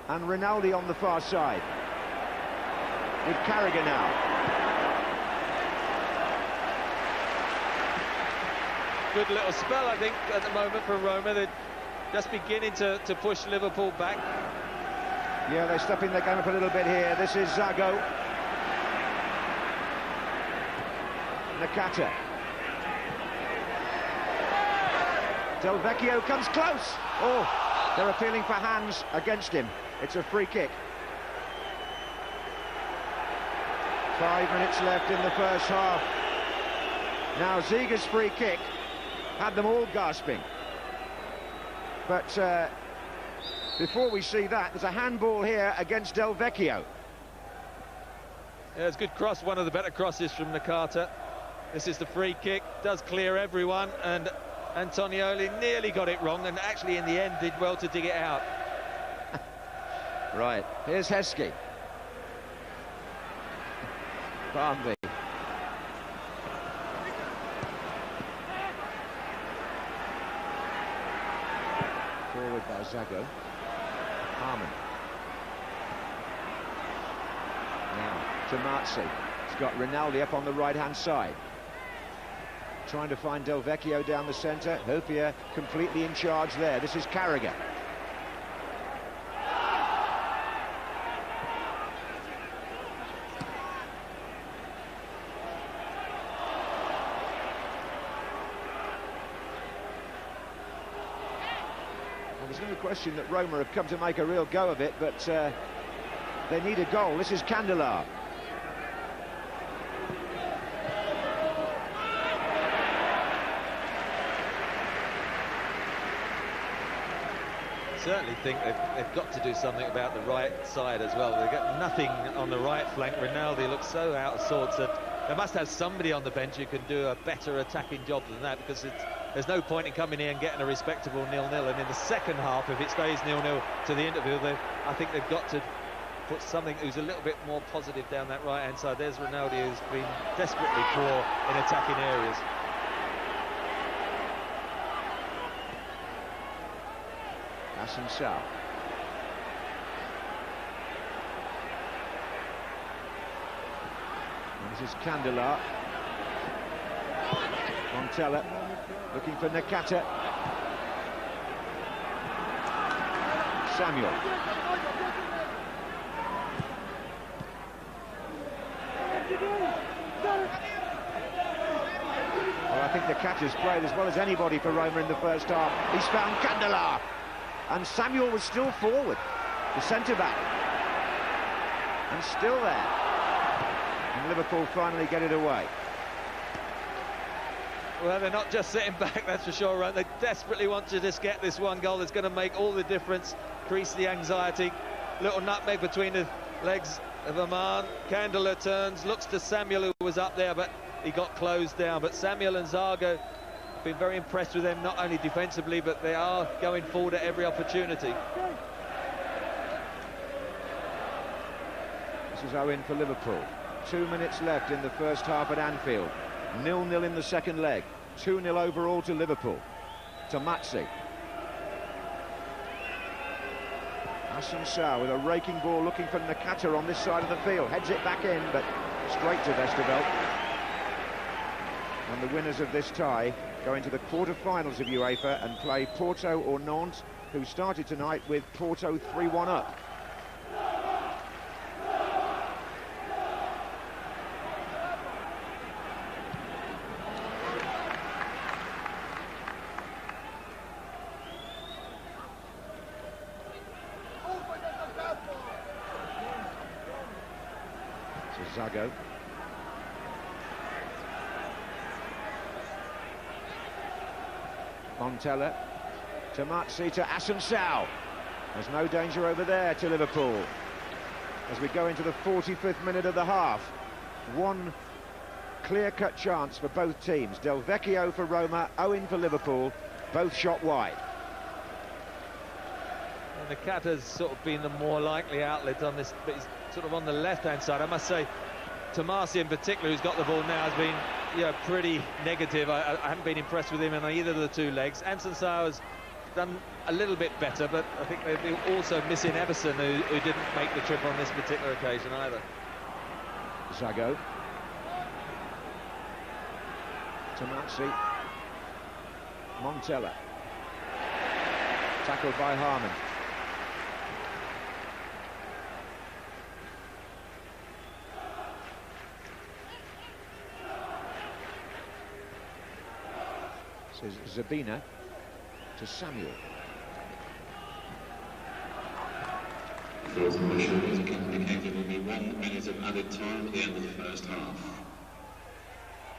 And Rinaldi on the far side. With Carragher now. Good little spell, I think, at the moment for Roma. They're just beginning to push Liverpool back. Yeah, they're stepping their game up a little bit here. This is Zago. Nakata. Delvecchio comes close. Oh, they're appealing for hands against him. It's a free kick. 5 minutes left in the first half. Now Ziege's free kick had them all gasping. But before we see that, there's a handball here against Delvecchio. Yeah, it's a good cross, one of the better crosses from Nakata. This is the free kick, does clear everyone, and Antonioli nearly got it wrong, and actually in the end did well to dig it out. Right, here's Heskey. Barmby. Forward by Zago. Hamann. Now, Tommasi. He's got Rinaldi up on the right-hand side. Trying to find Delvecchio down the centre. Hyypia completely in charge there. This is Carragher. There's no question that Roma have come to make a real go of it, but they need a goal. This is Candela. Certainly think they've got to do something about the right side as well. They've got nothing on the right flank. Rinaldi looks so out of sorts that they must have somebody on the bench who can do a better attacking job than that, because there's no point in coming here and getting a respectable 0-0. And in the second half, if it stays 0-0 to the interval, I think they've got to put something who's a little bit more positive down that right-hand side. There's Rinaldi, who's been desperately poor in attacking areas. Assuncao. This is Candela. Montella looking for Nakata. Samuel. Well, I think Nakata's played as well as anybody for Roma in the first half. He's found Candela. And Samuel was still forward, the centre-back. And still there. And Liverpool finally get it away. Well, they're not just sitting back, that's for sure, right? They desperately want to just get this one goal that's going to make all the difference, increase the anxiety. Little nutmeg between the legs of Hamann. Candela turns, looks to Samuel, who was up there, but he got closed down. But Samuel and Zago have been very impressed with them, not only defensively, but they are going forward at every opportunity. This is Owen for Liverpool. 2 minutes left in the first half at Anfield. 0-0 in the second leg. 2-0 overall to Liverpool. Tommasi. Assuncao with a raking ball looking for Nakata on this side of the field. Heads it back in, but straight to Westerveld. And the winners of this tie go into the quarter-finals of UEFA and play Porto or Nantes, who started tonight with Porto 3-1 up. Zago. Montella. Tommasi to Assuncao. There's no danger over there to Liverpool. As we go into the 45th minute of the half. One clear-cut chance for both teams. Delvecchio for Roma, Owen for Liverpool. Both shot wide. And Nakata's sort of been the more likely outlet on this, but he's sort of on the left-hand side. I must say, Tommasi in particular, who's got the ball now, has been pretty negative. I haven't been impressed with him on either of the two legs. Assuncao has done a little bit better, but I think they're also missing Everson, who didn't make the trip on this particular occasion either. Zago. Tommasi. Montella. Tackled by Hamann. Says Zebina to Samuel. Fourth motion is indicated will be 1 minute of added time at the end of the first half.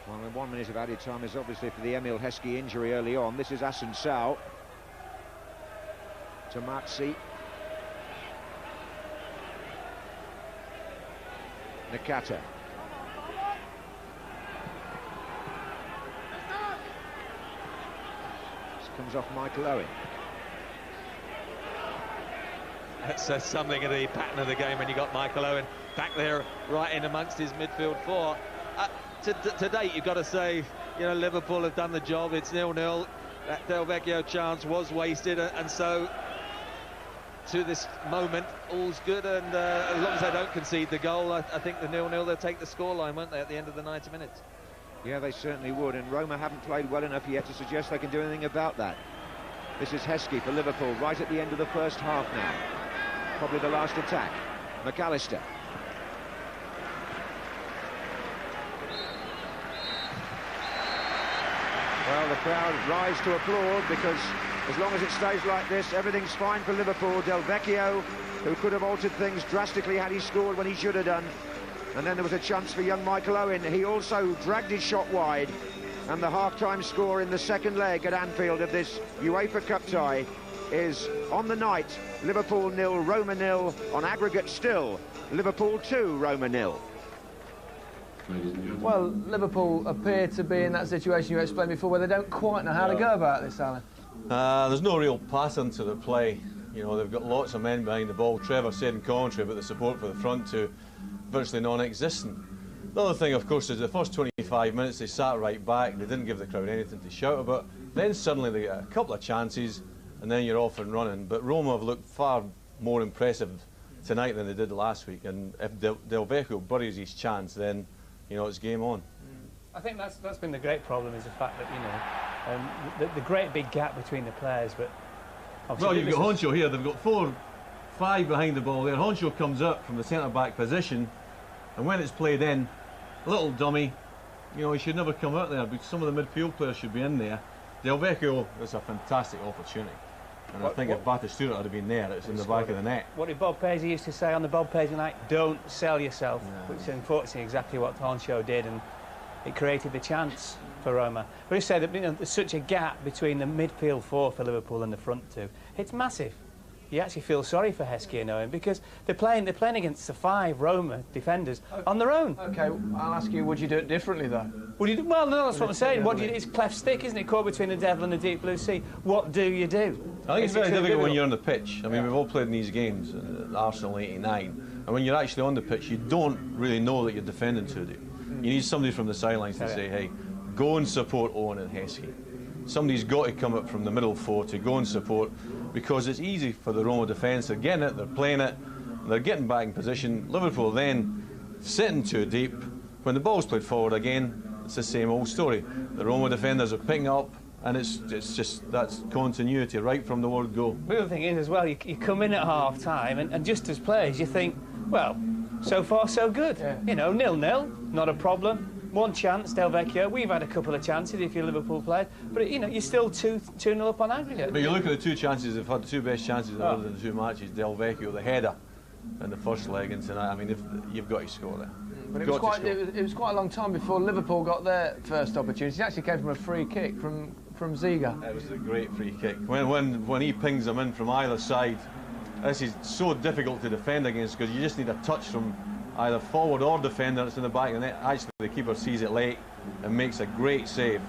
Well, 1 minute of added time is obviously for the Heskey injury early on. This is Assuncao. Tommasi. Nakata. Comes off Michael Owen. That says something of the pattern of the game when you got Michael Owen back there right in amongst his midfield four. To date, you've got to say, you know, Liverpool have done the job. It's 0-0. That Delvecchio chance was wasted, and so to this moment, all's good. And as long as they don't concede the goal, I think the 0-0, they'll take the scoreline, won't they, at the end of the 90 minutes? Yeah, they certainly would, and Roma haven't played well enough yet to suggest they can do anything about that. This is Heskey for Liverpool, right at the end of the first half now. Probably the last attack. McAllister. Well, the crowd rise to applaud, because as long as it stays like this, everything's fine for Liverpool. Delvecchio, who could have altered things drastically had he scored when he should have done. And then there was a chance for young Michael Owen. He also dragged his shot wide. And the half-time score in the second leg at Anfield of this UEFA Cup tie is, on the night, Liverpool 0, Roma 0. On aggregate still, Liverpool 2, Roma 0. Well, Liverpool appear to be in that situation you explained before, where they don't quite know how to go about this, Alan. There's no real pattern to the play. You know, they've got lots of men behind the ball. Trevor said in commentary about the support for the front two, virtually non-existent. The other thing, of course, is the first 25 minutes they sat right back. They didn't give the crowd anything to shout about. Then suddenly they get a couple of chances, and then you're off and running. But Roma have looked far more impressive tonight than they did last week. And if Delvecchio buries his chance, then, you know, it's game on. I think that's been the great problem, is the fact that, you know, the great big gap between the players. But well, you've got Honcho here. They've got 4-5 behind the ball there. Honcho comes up from the centre-back position, and when it's played in, a little dummy, you know, he should never come out there, because some of the midfield players should be in there. Delvecchio is a fantastic opportunity, and I think if Batistuta had been there, it's in the back of the net. What did Bob Paisley used to say on the Bob Paisley night? Don't sell yourself, which is unfortunately exactly what Honcho did, and it created the chance for Roma. But he said that, you know, there's such a gap between the midfield four for Liverpool and the front two. It's massive. you actually feel sorry for Heskey and Owen, because they're playing against the 5 Roma defenders on their own. OK, I'll ask you, would you do it differently, though? Would you well, no, that's what I'm saying. It's cleft stick, isn't it? Caught between the devil and the deep blue sea. What do you do? I think it's very difficult when you're on the pitch. I mean, we've all played in these games, Arsenal 89, and when you're actually on the pitch, you don't really know that you're defending too deep. You need somebody from the sidelines to say, hey, go and support Owen and Heskey. Somebody's got to come up from the middle 4 to go and support, because it's easy for the Roma defence. They're getting it, they're playing it, they're getting back in position. Liverpool then sitting too deep. When the ball's played forward again, it's the same old story. The Roma defenders are picking up, and it's just that's continuity right from the word go. The other thing is as well, you come in at half time, and just as players, you think, well, so far so good. Yeah. You know, 0-0, not a problem. One chance, Delvecchio. We've had a couple of chances if you're Liverpool players, but you know, you're still 2-0 up on aggregate. But you look at the 2 chances, they've had the 2 best chances other than the 2 matches. Delvecchio, the header, and the first leg, and tonight, I mean, you've got to score there. But it was quite a long time before Liverpool got their first opportunity. It actually came from a free kick from Ziege. It was a great free kick. When he pings them in from either side, this is so difficult to defend against, because you just need a touch from either forward or defender that's in the back of the net. Actually, the keeper sees it late and makes a great save.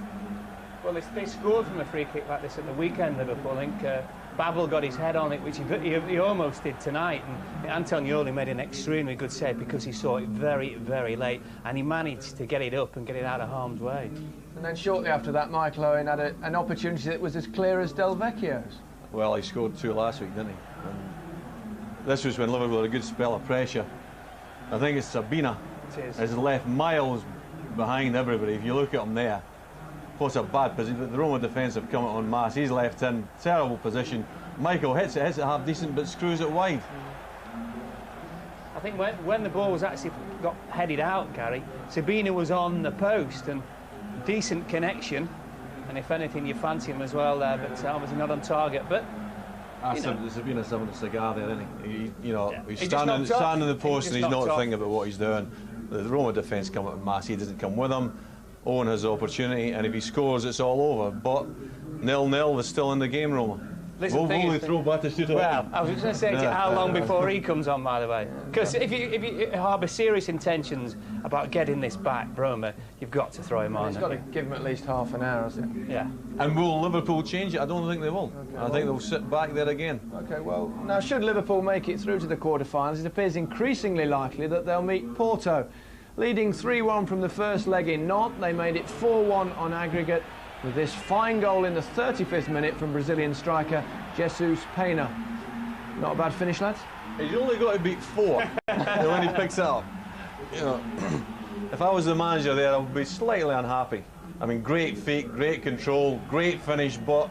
Well, they scored from a free kick like this at the weekend, Liverpool. I think Babbel got his head on it, which he almost did tonight. And Antonioli made an extremely good save because he saw it very, very late, and he managed to get it up and get it out of harm's way. And then shortly after that, Michael Owen had an opportunity that was as clear as Delvecchio's. Well, he scored 2 last week, didn't he? And this was when Liverpool had a good spell of pressure. I think it's Zebina has left miles behind everybody. If you look at him there, what's a bad position. The Roma defence have come en masse. He's left in terrible position. Michael hits it half decent, but screws it wide. I think when the ball was actually got headed out, Gary, Zebina was on the post, and decent connection. And if anything, you fancy him as well there, but obviously not on target. But Zebina's having a cigar there, isn't he? He's standing in the post, and he's not thinking about what he's doing. The Roma defence come up in mass. He doesn't come with him. Owen has the opportunity, and if he scores, it's all over. But 0-0, they're still in the game, Roma. Will they throw Batistuta? Well, I was just going to say, how long before he comes on, by the way? Because if you harbour serious intentions about getting this back, Roma, you've got to throw him on. He's got to give him at least half an hour, hasn't he? Yeah. And will Liverpool change it? I don't think they will. Okay, I think they'll sit back there again. OK, well, now should Liverpool make it through to the quarter-finals, it appears increasingly likely that they'll meet Porto. Leading 3-1 from the first leg in Nantes, they made it 4-1 on aggregate, with this fine goal in the 35th minute from Brazilian striker Jesus Pena. Not a bad finish, lads? He's only got to beat 4 when he picks it up. You know, if I was the manager there, I would be slightly unhappy. I mean, great feet, great control, great finish, but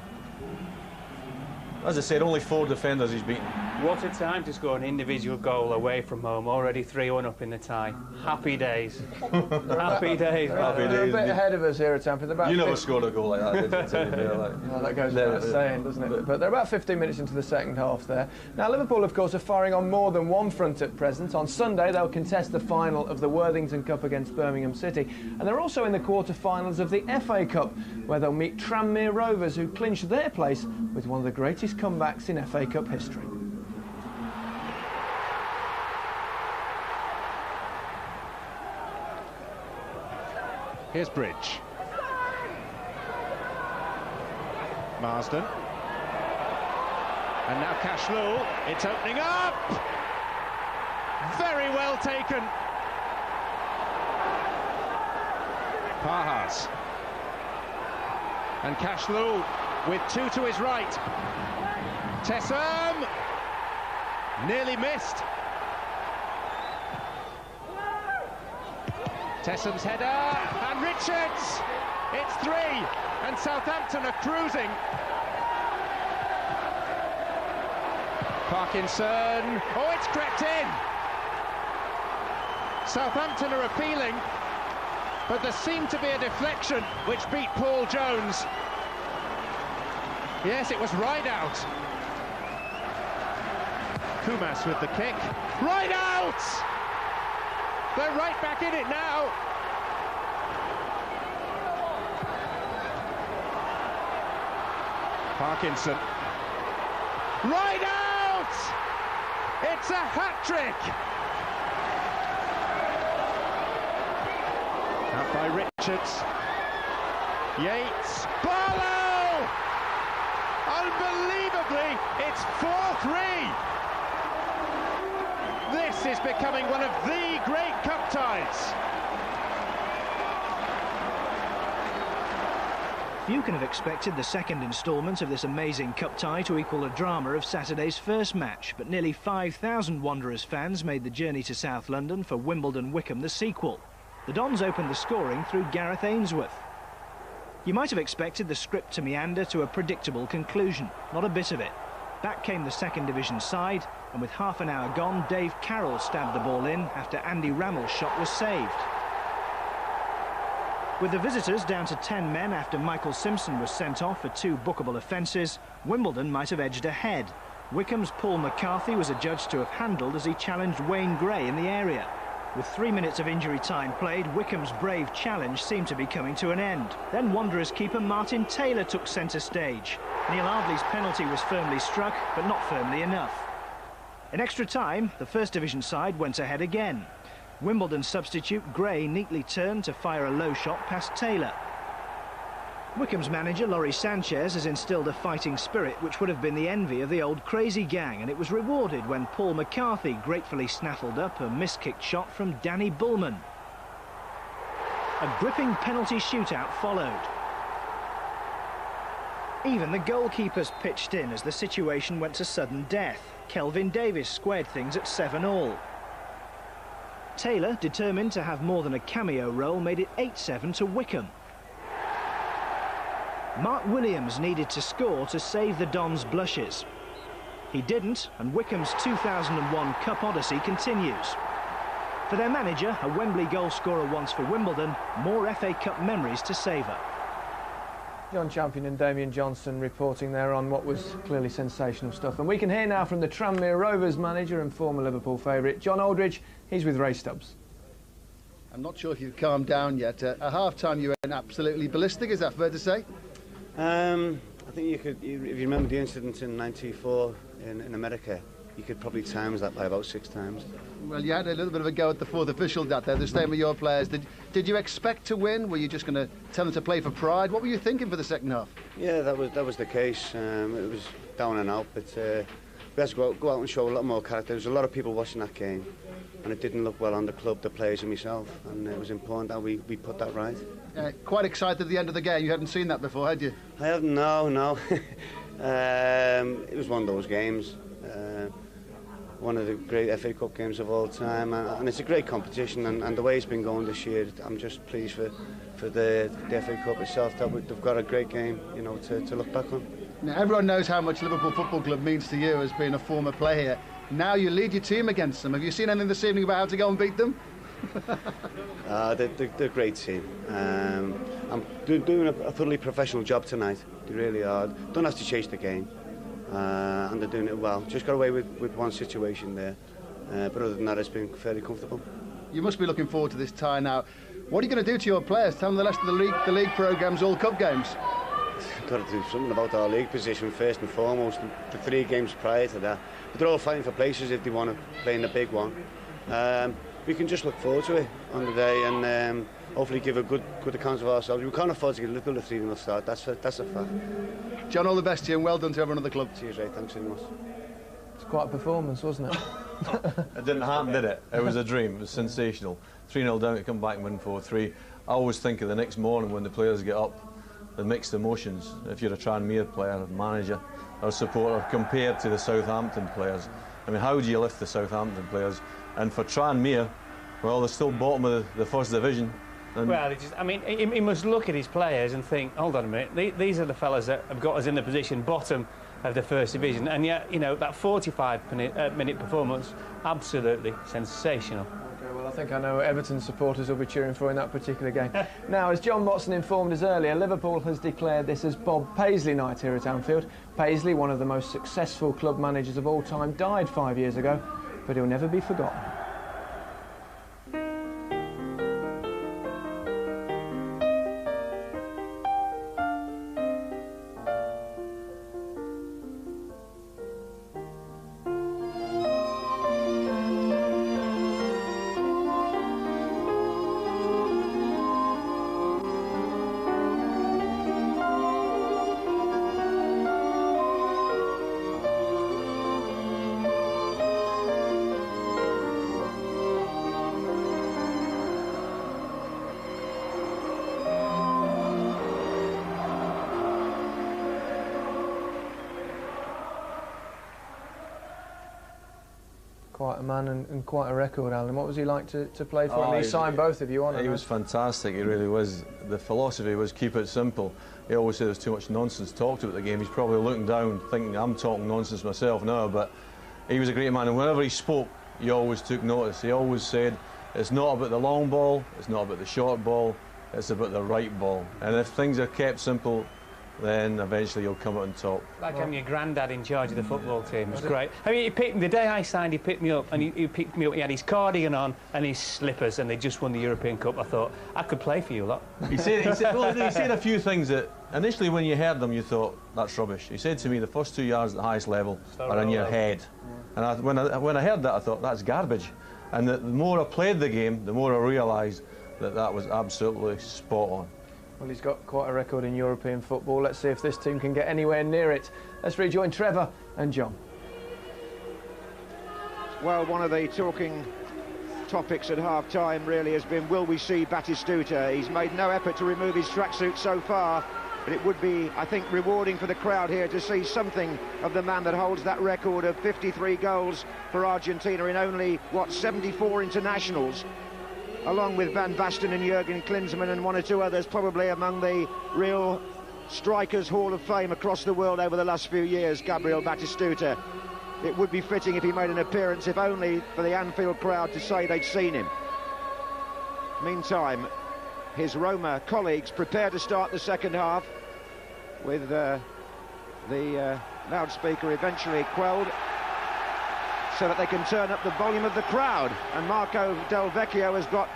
as I said, only 4 defenders he's beaten. What a time to score an individual goal away from home, already 3-1 up in the tie. Happy days. Happy days. They're a bit ahead of us here at Tampa. You never scored a goal like that, did you? Well, that goes without saying, doesn't it? But they're about 15 minutes into the second half there. Now, Liverpool, of course, are firing on more than one front at present. On Sunday, they'll contest the final of the Worthington Cup against Birmingham City. And they're also in the quarter-finals of the FA Cup, where they'll meet Tranmere Rovers, who clinched their place with one of the greatest comebacks in FA Cup history. Here's Bridge. Marsden. And now Cashlow. It's opening up. Very well taken. Parhas. And Cashlow with 2 to his right. Tessam. Nearly missed. Tessam's header, and Richards! It's 3, and Southampton are cruising. Parkinson, oh, it's crept in! Southampton are appealing, but there seemed to be a deflection which beat Paul Jones. Yes, it was right out. Kumas with the kick, right out! They're right back in it now. Parkinson. Right out! It's a hat-trick! Out by Richards. Yates. Barlow! Unbelievably, it's 4-3. This is becoming one of the great cup ties. Few can have expected the second instalment of this amazing cup tie to equal the drama of Saturday's first match, but nearly 5,000 Wanderers fans made the journey to South London for Wimbledon-Wycombe, the sequel. The Dons opened the scoring through Gareth Ainsworth. You might have expected the script to meander to a predictable conclusion. Not a bit of it. Back came the second division side, and with half an hour gone, Dave Carroll stabbed the ball in after Andy Rammell's shot was saved. With the visitors down to 10 men after Michael Simpson was sent off for 2 bookable offences, Wimbledon might have edged ahead. Wycombe's Paul McCarthy was adjudged to have handled as he challenged Wayne Gray in the area. With 3 minutes of injury time played, Wycombe's brave challenge seemed to be coming to an end. Then Wanderers keeper Martin Taylor took centre stage. Neil Ardley's penalty was firmly struck, but not firmly enough. In extra time, the first division side went ahead again. Wimbledon substitute Gray neatly turned to fire a low shot past Taylor. Wycombe's manager Laurie Sanchez has instilled a fighting spirit which would have been the envy of the old crazy gang, and it was rewarded when Paul McCarthy gratefully snaffled up a miskicked shot from Danny Bullman. A gripping penalty shootout followed. Even the goalkeepers pitched in as the situation went to sudden death. Kelvin Davis squared things at 7-all. Taylor, determined to have more than a cameo role, made it 8-7 to Wycombe. Mark Williams needed to score to save the Dons' blushes. He didn't, and Wycombe's 2001 Cup Odyssey continues. For their manager, a Wembley goal scorer once for Wimbledon, more FA Cup memories to savour. John Champion and Damien Johnson reporting there on what was clearly sensational stuff. And we can hear now from the Tranmere Rovers manager and former Liverpool favourite, John Aldridge. He's with Ray Stubbs. I'm not sure if you've calmed down yet. At half-time you went absolutely ballistic, is that fair to say? I think you could, if you remember the incident in '94 in America, you could probably times that by about 6 times. Well, you had a little bit of a go at the fourth official that there, the same with your players. Did you expect to win? Were you just going to tell them to play for pride? What were you thinking for the second half? Yeah, that was the case. It was down and out, but we had to go out and show a lot more character. There was a lot of people watching that game, and it didn't look well on the club, the players and myself, and it was important that we put that right. Quite excited at the end of the game. You hadn't seen that before, had you? I haven't, no. It was one of those games. One of the great FA Cup games of all time, and it's a great competition, and the way it's been going this year, I'm just pleased for the FA Cup itself that they've got a great game, you know, to look back on. Now, everyone knows how much Liverpool Football Club means to you as being a former player here. Now you lead your team against them. Have you seen anything this evening about how to go and beat them? They're a great team. I'm doing a thoroughly professional job tonight. They really are. Don't have to chase the game. And they're doing it well. Just got away with one situation there, but other than that, it's been fairly comfortable. You must be looking forward to this tie now. What are you going to do to your players? Tell them the rest of the league programme's all cup games. Got to do something about our league position first and foremost. The 3 games prior to that, but they're all fighting for places if they want to play in the big one. We can just look forward to it on the day and hopefully give a good account of ourselves. We can't afford to get a little 3-0 start. That's a fact. John, all the best to you and well done to everyone at the club. Cheers, Ray. Thanks very much. It's quite a performance, wasn't it? It didn't happen, did it? It was a dream. It was sensational. 3-0 down to come back and win 4-3. I always think of the next morning when the players get up, the mixed emotions. If you're a Tranmere player, manager or supporter, compared to the Southampton players. I mean, how do you lift the Southampton players? And for Tranmere, well, they're still bottom of the first division. Well, he must look at his players and think, hold on a minute, these are the fellas that have got us in the position bottom of the first division, and yet, you know, that 45-minute performance, absolutely sensational. Okay, well, I think I know what Everton supporters will be cheering for in that particular game. Now, as John Watson informed us earlier, Liverpool has declared this as Bob Paisley night here at Anfield. Paisley, one of the most successful club managers of all time, died 5 years ago, but he'll never be forgotten. Quite a man and quite a record, Alan. What was he like to play for him? He signed both of you on. He was fantastic, he really was. The philosophy was keep it simple. He always said there's too much nonsense talked about the game. He's probably looking down thinking I'm talking nonsense myself now, but he was a great man, and whenever he spoke, you always took notice. He always said, it's not about the long ball, it's not about the short ball, it's about the right ball. And if things are kept simple, then eventually you'll come out on top. Like having your granddad in charge of the football team. It was great. I mean, he picked me, the day I signed, he picked me up, and he picked me up. He had his cardigan on and his slippers, and they just won the European Cup. I thought, I could play for you, lot. He said a few things that initially when you heard them you thought, that's rubbish. He said to me, the first 2 yards at the highest level are in your head. Yeah. And when I heard that, I thought, that's garbage. And the more I played the game, the more I realised that that was absolutely spot on. Well, he's got quite a record in European football. Let's see if this team can get anywhere near it. Let's rejoin Trevor and John. Well, one of the talking topics at half-time really has been, will we see Batistuta? He's made no effort to remove his tracksuit so far, but it would be, I think, rewarding for the crowd here to see something of the man that holds that record of 53 goals for Argentina in only, what, 74 internationals, along with Van Basten and Jurgen Klinsmann and one or two others, probably among the real strikers Hall of Fame across the world over the last few years, Gabriel Batistuta. It would be fitting if he made an appearance, if only for the Anfield crowd to say they'd seen him. Meantime, his Roma colleagues prepare to start the second half with the loudspeaker eventually quelled so that they can turn up the volume of the crowd. And Marco Delvecchio has got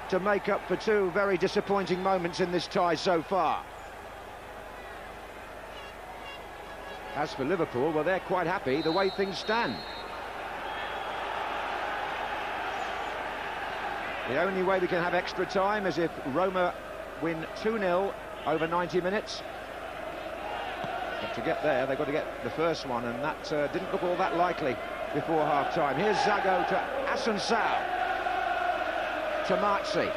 to make up for two very disappointing moments in this tie so far. As for Liverpool, well, they're quite happy the way things stand. The only way we can have extra time is if Roma win 2-0 over 90 minutes. But to get there, they've got to get the first one, and that didn't look all that likely before half-time. Here's Zago to Assuncao. Tommasi.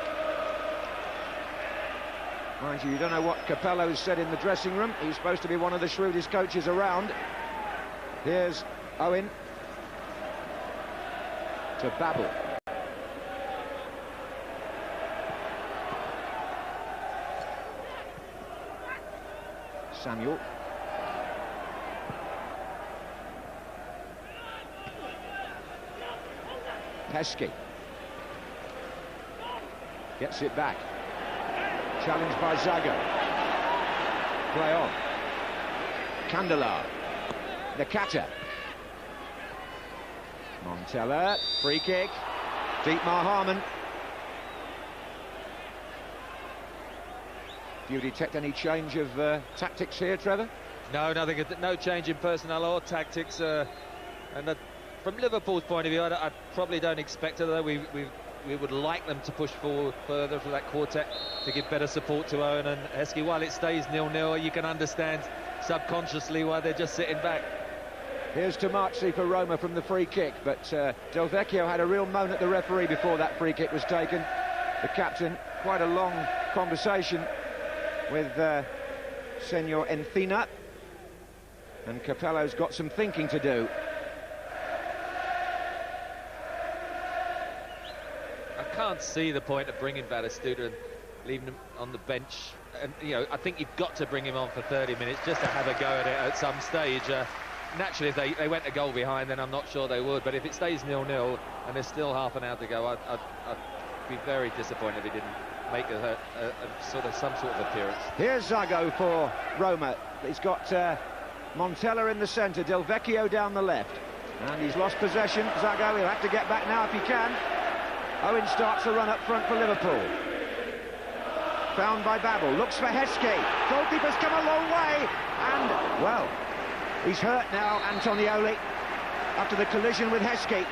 Mind you, don't know what Capello's said in the dressing room. He's supposed to be one of the shrewdest coaches around. Here's Owen to Babbel. Samuel. Heskey. Gets it back. Challenged by Zago. Play on. Candela. Nakata. Montella. Free kick. Dietmar Hamann. Do you detect any change of tactics here, Trevor? No, nothing. No change in personnel or tactics. And from Liverpool's point of view, I probably don't expect it, though. We would like them to push forward further for that quartet to give better support to Owen and Heskey. While it stays 0-0, you can understand subconsciously why they're just sitting back. Here's Tommasi for Roma from the free kick, but Delvecchio had a real moan at the referee before that free kick was taken. The captain, quite a long conversation with Senor Encina, and Capello's got some thinking to do. I can't see the point of bringing Batistuta and leaving him on the bench. And you know, I think you've got to bring him on for 30 minutes just to have a go at it at some stage. Naturally, if they went a goal behind, then I'm not sure they would. But if it stays 0-0 and there's still half an hour to go, I'd be very disappointed if he didn't make some sort of appearance. Here's Zago for Roma. He's got Montella in the centre, Delvecchio down the left, and he's lost possession. Zago, he'll have to get back now if he can. Owen starts the run up front for Liverpool. Found by Babbel, looks for Heskey. Goalkeeper's come a long way, and, well, he's hurt now, Antonioli, after the collision with Heskey.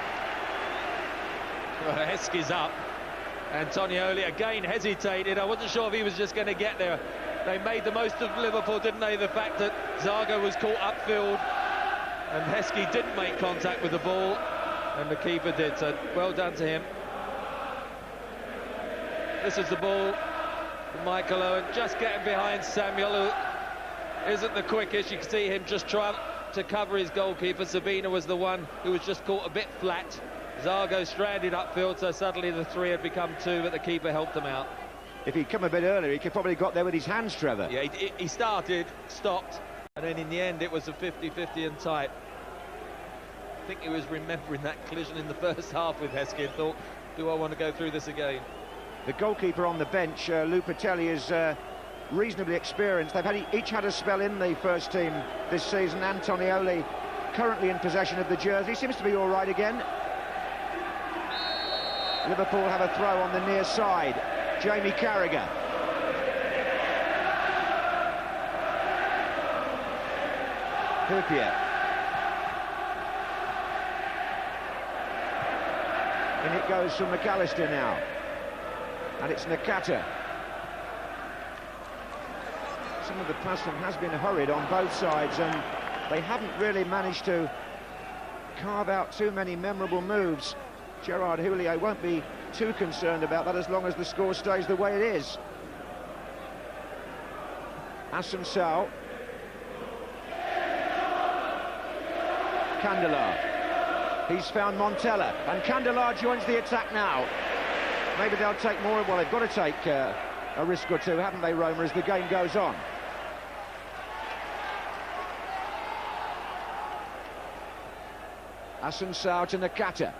Well, Heskey's up. Antonioli again hesitated. I wasn't sure if he was just going to get there. They made the most of Liverpool, didn't they? The fact that Zago was caught upfield and Heskey didn't make contact with the ball, and the keeper did, so well done to him. This is the ball from Michael Owen, just getting behind Samuel, who isn't the quickest. You can see him just trying to cover his goalkeeper. Zebina was the one who was just caught a bit flat. Zago stranded upfield, so suddenly the 3 had become 2, but the keeper helped them out. If he'd come a bit earlier, he could probably got there with his hands, Trevor. Yeah, he started, stopped, and then in the end it was a 50-50 and tight. I think he was remembering that collision in the first half with Heskey and thought, do I want to go through this again? The goalkeeper on the bench, Lupatelli, is reasonably experienced. They've each had a spell in the first team this season. Antonioli currently in possession of the jersey, seems to be all right again. Liverpool have a throw on the near side. Jamie Carragher. Hyypia. In it goes from McAllister now. And it's Nakata. Some of the passing has been hurried on both sides, and they haven't really managed to carve out too many memorable moves. Gerard Houllier won't be too concerned about that as long as the score stays the way it is. Assuncao. Candela. He's found Montella, and Candela joins the attack now. Maybe they'll take more. Well, they've got to take a risk or two, haven't they, Roma, as the game goes on. Assuncao to Nakata.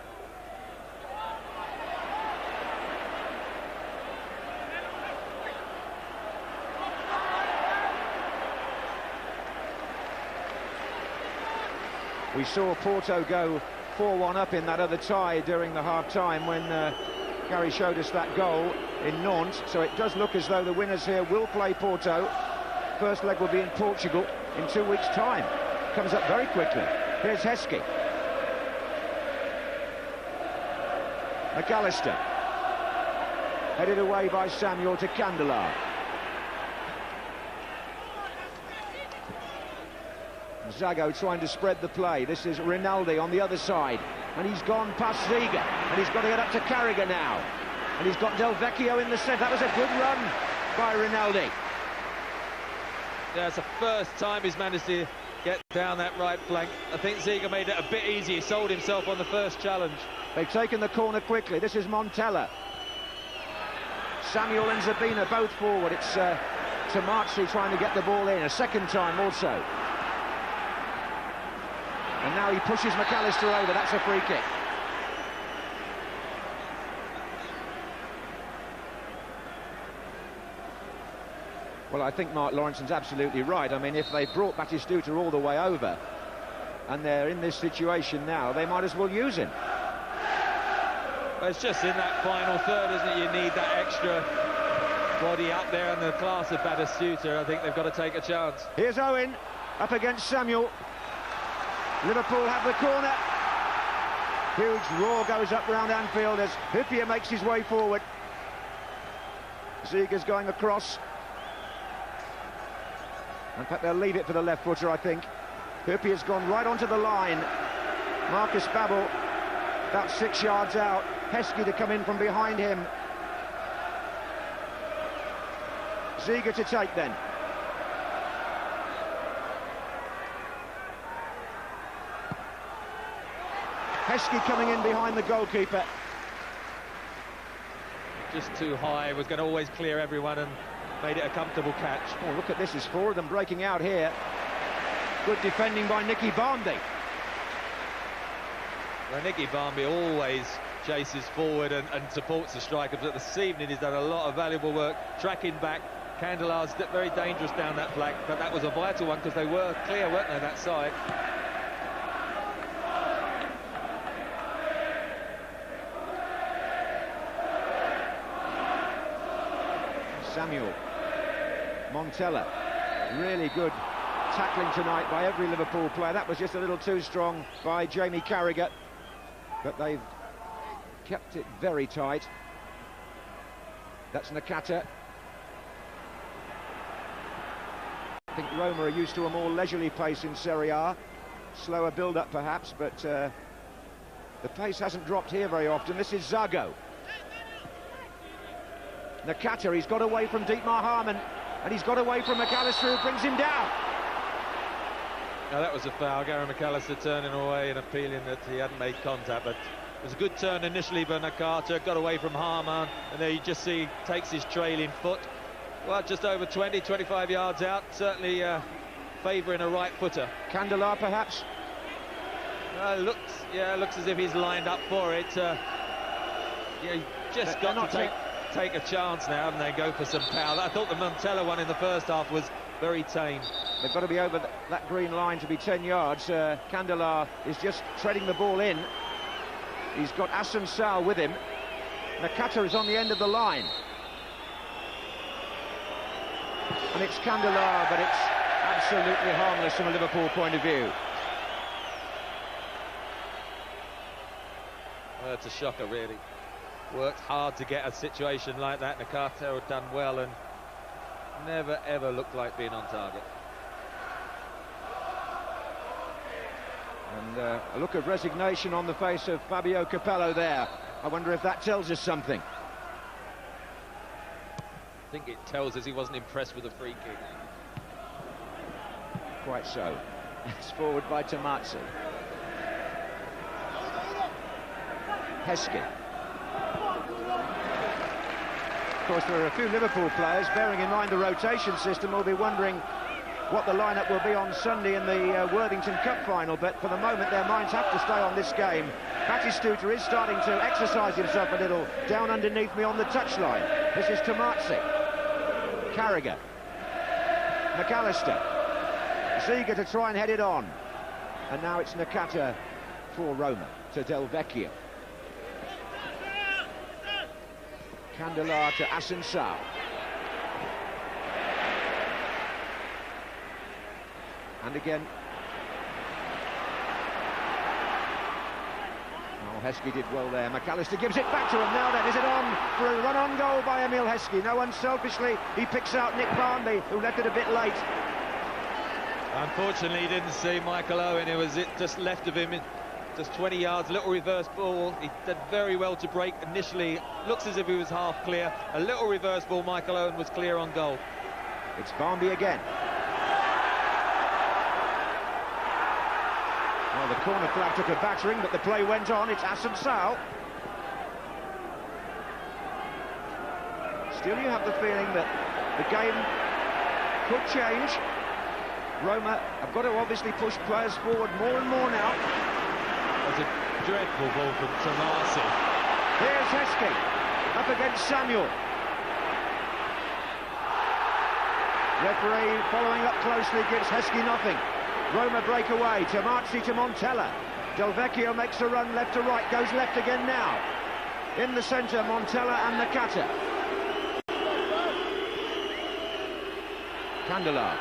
We saw Porto go 4-1 up in that other tie during the half-time when Gary showed us that goal in Nantes. So it does look as though the winners here will play Porto. First leg will be in Portugal in 2 weeks' time. Comes up very quickly. Here's Heskey. McAllister. Headed away by Samuel to Candela. Zago trying to spread the play. This is Rinaldi on the other side, and he's gone past Ziege, and he's got to get up to Carragher now, and he's got Delvecchio in the centre. That was a good run by Rinaldi. Yeah, it's the first time he's managed to get down that right flank. I think Ziege made it a bit easy. He sold himself on the first challenge. They've taken the corner quickly. This is Montella. Samuel and Zebina both forward. It's Tommasi trying to get the ball in a second time also. And now he pushes McAllister over. That's a free kick. Well, I think Mark Lawrenson's absolutely right. I mean, if they brought Batistuta all the way over and they're in this situation now, they might as well use him. Well, it's just in that final third, isn't it? You need that extra body up there, and the class of Batistuta, I think they've got to take a chance. Here's Owen up against Samuel. Liverpool have the corner. Huge roar goes up round Anfield as Hyypia makes his way forward. Ziege's going across. In fact, they'll leave it for the left footer, I think. Hyypia's gone right onto the line. Marcus Babbel about 6 yards out. Heskey to come in from behind him. Ziege to take then. Heskey coming in behind the goalkeeper. Just too high, was going to always clear everyone and made it a comfortable catch. Oh, look at this, there's 4 of them breaking out here. Good defending by Nicky Barmby. Well, Nicky Barmby always chases forward and supports the striker, but this evening he's done a lot of valuable work tracking back. Candela's very dangerous down that flank, but that was a vital one because they were clear, weren't they, that side? Samuel. Montella. Really good tackling tonight by every Liverpool player. That was just a little too strong by Jamie Carragher, but they've kept it very tight. That's Nakata. I think Roma are used to a more leisurely pace in Serie A. Slower build-up perhaps, but the pace hasn't dropped here very often. This is Zago. Nakata, he's got away from Dietmar Hamann, and he's got away from McAllister, who brings him down. Now that was a foul. Gary McAllister turning away and appealing that he hadn't made contact, but It was a good turn initially by Nakata, got away from Hamann, and there you just see he takes his trailing foot. Well, just over 20, 25 yards out, certainly favouring a right footer. Candela, perhaps? Looks as if he's lined up for it. Yeah, he just got to take a chance now and then go for some power. I thought the Montella one in the first half was very tame. They've got to be over that green line to be 10 yards. Candela is just treading the ball in. He's got Assuncao with him. Nakata is on the end of the line. And it's Candela, but it's absolutely harmless from a Liverpool point of view. Well, it's a shocker, really. Worked hard to get a situation like that. Nakata had done well and never, ever looked like being on target. And a look of resignation on the face of Fabio Capello there. I wonder if that tells us something. I think it tells us he wasn't impressed with the free kick. Quite so. It's forward by Tommasi. Heskey. Of course, there are a few Liverpool players, bearing in mind the rotation system, will be wondering what the lineup will be on Sunday in the Worthington Cup final, but for the moment their minds have to stay on this game. Batistuta is starting to exercise himself a little down underneath me on the touchline. This is Tommasi. Carragher. McAllister. Ziege to try and head it on. And now it's Nakata for Roma to Delvecchio. Candela to Assuncao. And again. Oh, Heskey did well there. McAllister gives it back to him. Now then, is it on for a run-on goal by Emile Heskey? No, unselfishly, he picks out Nick Barmby, who left it a bit late. Unfortunately, he didn't see Michael Owen. It was just left of him. Just 20 yards, little reverse ball. He did very well to break initially. Looks as if he was half clear. A little reverse ball. Michael Owen was clear on goal. It's Barmby again. Well, the corner flag took a battering, but the play went on. It's Assuncao. Still, you have the feeling that the game could change. Roma have got to obviously push players forward more and more now. That's a dreadful ball from Tommasi. Here's Heskey up against Samuel. Referee following up closely gives Heskey nothing. Roma break away. Tommasi to Montella. Delvecchio makes a run left to right. Goes left again now. In the centre, Montella and Nakata. Candela.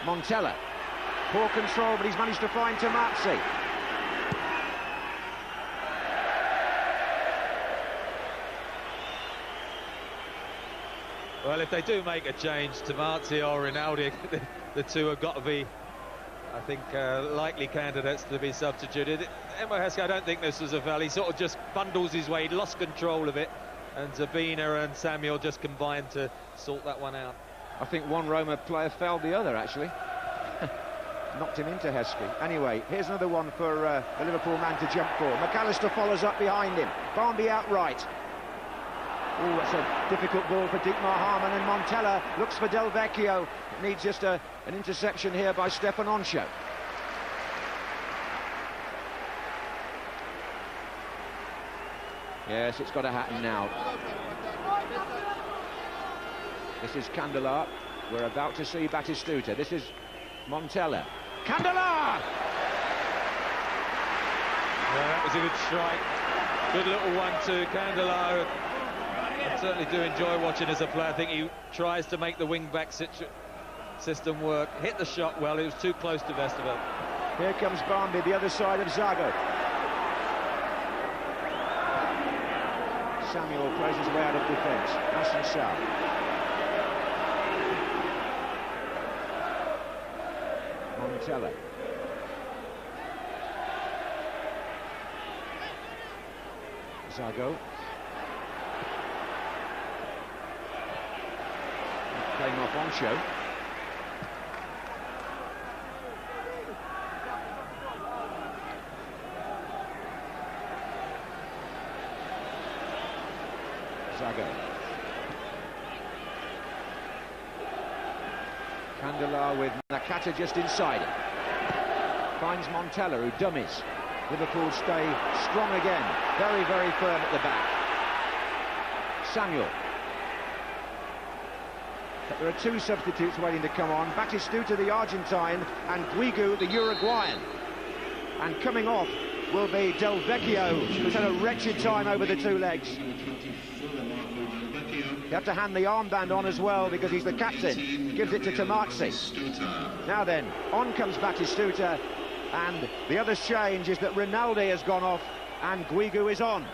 Montella. Poor control, but he's managed to find Tommasi. Well, if they do make a change, Tommasi or Rinaldi, the two have got to be, I think, likely candidates to be substituted. Heskey, I don't think this was a foul. He sort of just bundles his way, lost control of it, and Zebina and Samuel just combined to sort that one out. I think one Roma player fouled the other, actually. Knocked him into Heskey. Anyway, here's another one for the Liverpool man to jump for. McAllister follows up behind him. Barmby outright. Oh, that's a difficult ball for Dietmar Hamann, and Montella looks for Delvecchio. It needs just an interception here by Stefan Oncho. Yes, it's got to happen now. This is Candela. We're about to see Batistuta. This is Montella. Candela! Yeah, that was a good strike. Good little one to Candela. I certainly do enjoy watching as a player. I think he tries to make the wing-back system work. Hit the shot well. It was too close to Westerveld. Here comes Barmby, the other side of Zago. Samuel plays his way out of defence. Assuncao. Montella. Zago. Playing off Oncho. Zago. Candela with Nakata just inside him. Finds Montella, who dummies. Liverpool stay strong again. Very, very firm at the back. Samuel. But there are two substitutes waiting to come on. Batistuta, the Argentine, and Guigou, the Uruguayan. And coming off will be Delvecchio, who's had a wretched time over the two legs. You have to hand the armband on as well because he's the captain. Gives it to Tommasi. Now then, on comes Batistuta, and the other change is that Rinaldi has gone off and Guigou is on.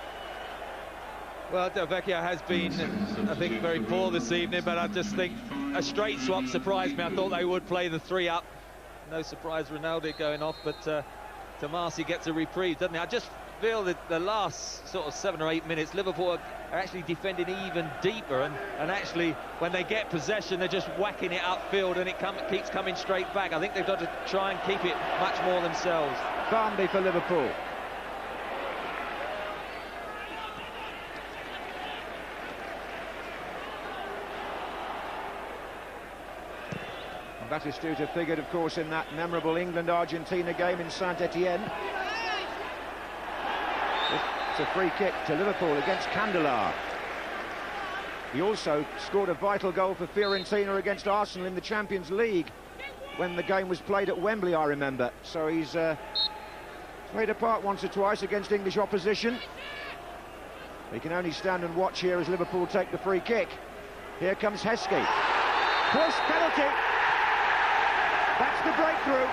Well, Delvecchio has been, I think, very poor this evening, but I just think a straight swap surprised me. I thought they would play the three up. No surprise Rinaldi going off, but Tommasi gets a reprieve, doesn't he? I just feel that the last sort of 7 or 8 minutes, Liverpool are actually defending even deeper, and actually, when they get possession, they're just whacking it upfield, and it keeps coming straight back. I think they've got to try and keep it much more themselves. Barmby for Liverpool. Batistuta figured, of course, in that memorable England-Argentina game in Saint-Etienne. It's a free kick to Liverpool against Candela. He also scored a vital goal for Fiorentina against Arsenal in the Champions League when the game was played at Wembley, I remember. So he's played a part once or twice against English opposition. He can only stand and watch here as Liverpool take the free kick. Here comes Heskey. Push, penalty. That's the breakthrough.